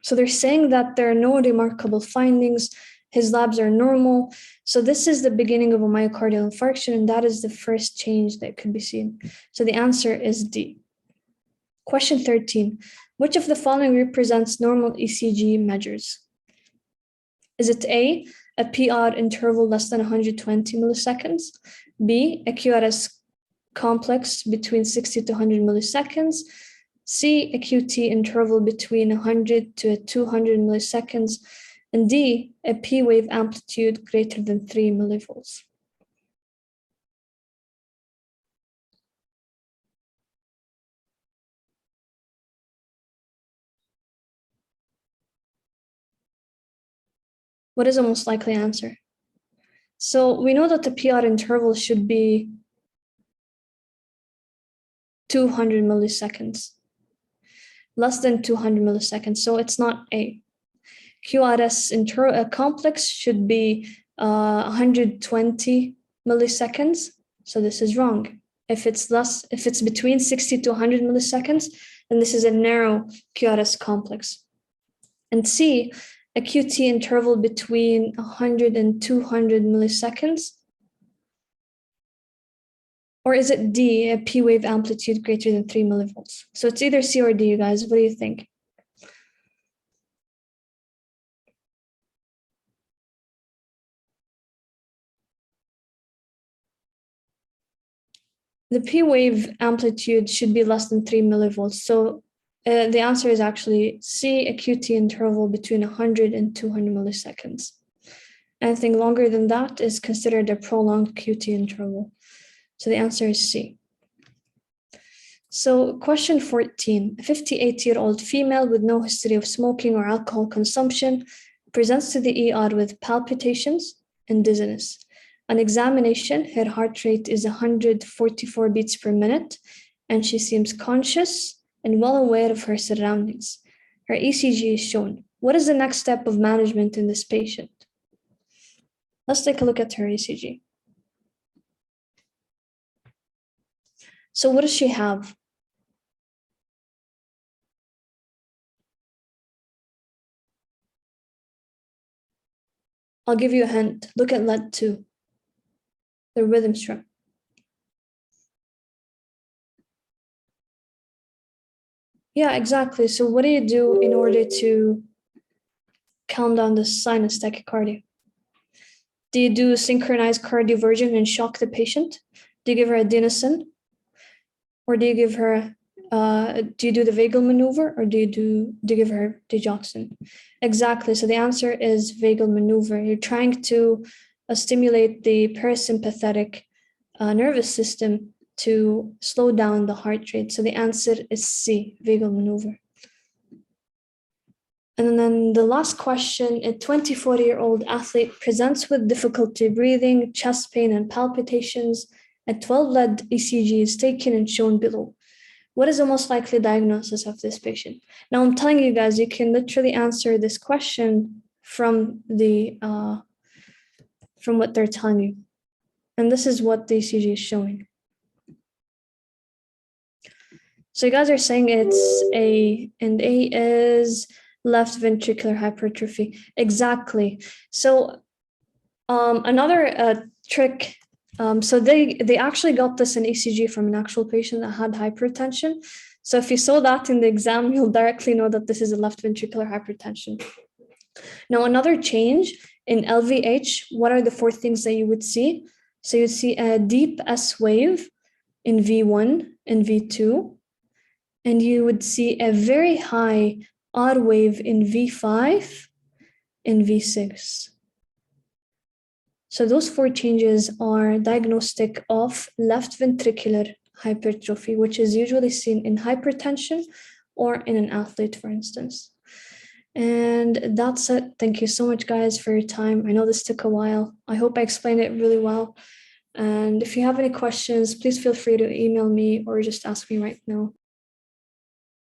[SPEAKER 1] So they're saying that there are no remarkable findings. His labs are normal. So this is the beginning of a myocardial infarction, and that is the first change that could be seen. So the answer is D. Question 13. Which of the following represents normal ECG measures? Is it A, a PR interval less than 120 milliseconds, B, a QRS complex between 60 to 100 milliseconds, C, a QT interval between 100 to 200 milliseconds, and D, a P wave amplitude greater than 3 millivolts? What is the most likely answer? So we know that the PR interval should be 200 milliseconds, less than 200 milliseconds. So it's not A. QRS complex should be 120 milliseconds. So this is wrong. If it's between 60 to 100 milliseconds, then this is a narrow QRS complex. And C, a QT interval between 100 and 200 milliseconds. Or is it D, a P wave amplitude greater than 3 millivolts? So it's either C or D, you guys. What do you think? The P wave amplitude should be less than 3 millivolts. So the answer is actually C, a QT interval between 100 and 200 milliseconds. Anything longer than that is considered a prolonged QT interval. So the answer is C. So question 14, a 58-year-old female with no history of smoking or alcohol consumption presents to the ER with palpitations and dizziness. On examination, her heart rate is 144 beats per minute, and she seems conscious and well aware of her surroundings. Her ECG is shown. What is the next step of management in this patient? Let's take a look at her ECG. So what does she have? I'll give you a hint. Look at lead 2, the rhythm strip. Yeah, exactly. So what do you do in order to calm down the sinus tachycardia? Do you do synchronized cardioversion and shock the patient? Do you give her adenosine? Or do you give her, do you do the vagal maneuver, or do you give her digoxin? Exactly. So the answer is vagal maneuver. You're trying to stimulate the parasympathetic nervous system to slow down the heart rate. So the answer is C, vagal maneuver. And then the last question, a 24-year-old athlete presents with difficulty breathing, chest pain, and palpitations. A 12-lead ECG is taken and shown below. What is the most likely diagnosis of this patient? Now, I'm telling you guys, you can literally answer this question from what they're telling you. And this is what the ECG is showing. So you guys are saying it's A, and A is left ventricular hypertrophy. Exactly. So another trick, so they actually got this in ECG from an actual patient that had hypertension. So if you saw that in the exam, you'll directly know that this is a left ventricular hypertension. Now, another change in LVH, what are the 4 things that you would see? So you'd see a deep S wave in V1 and V2. and you would see a very high R wave in V5 and V6. So those 4 changes are diagnostic of left ventricular hypertrophy, which is usually seen in hypertension or in an athlete, for instance. And that's it. Thank you so much, guys, for your time. I know this took a while. I hope I explained it really well. And if you have any questions, please feel free to email me or just ask me right now.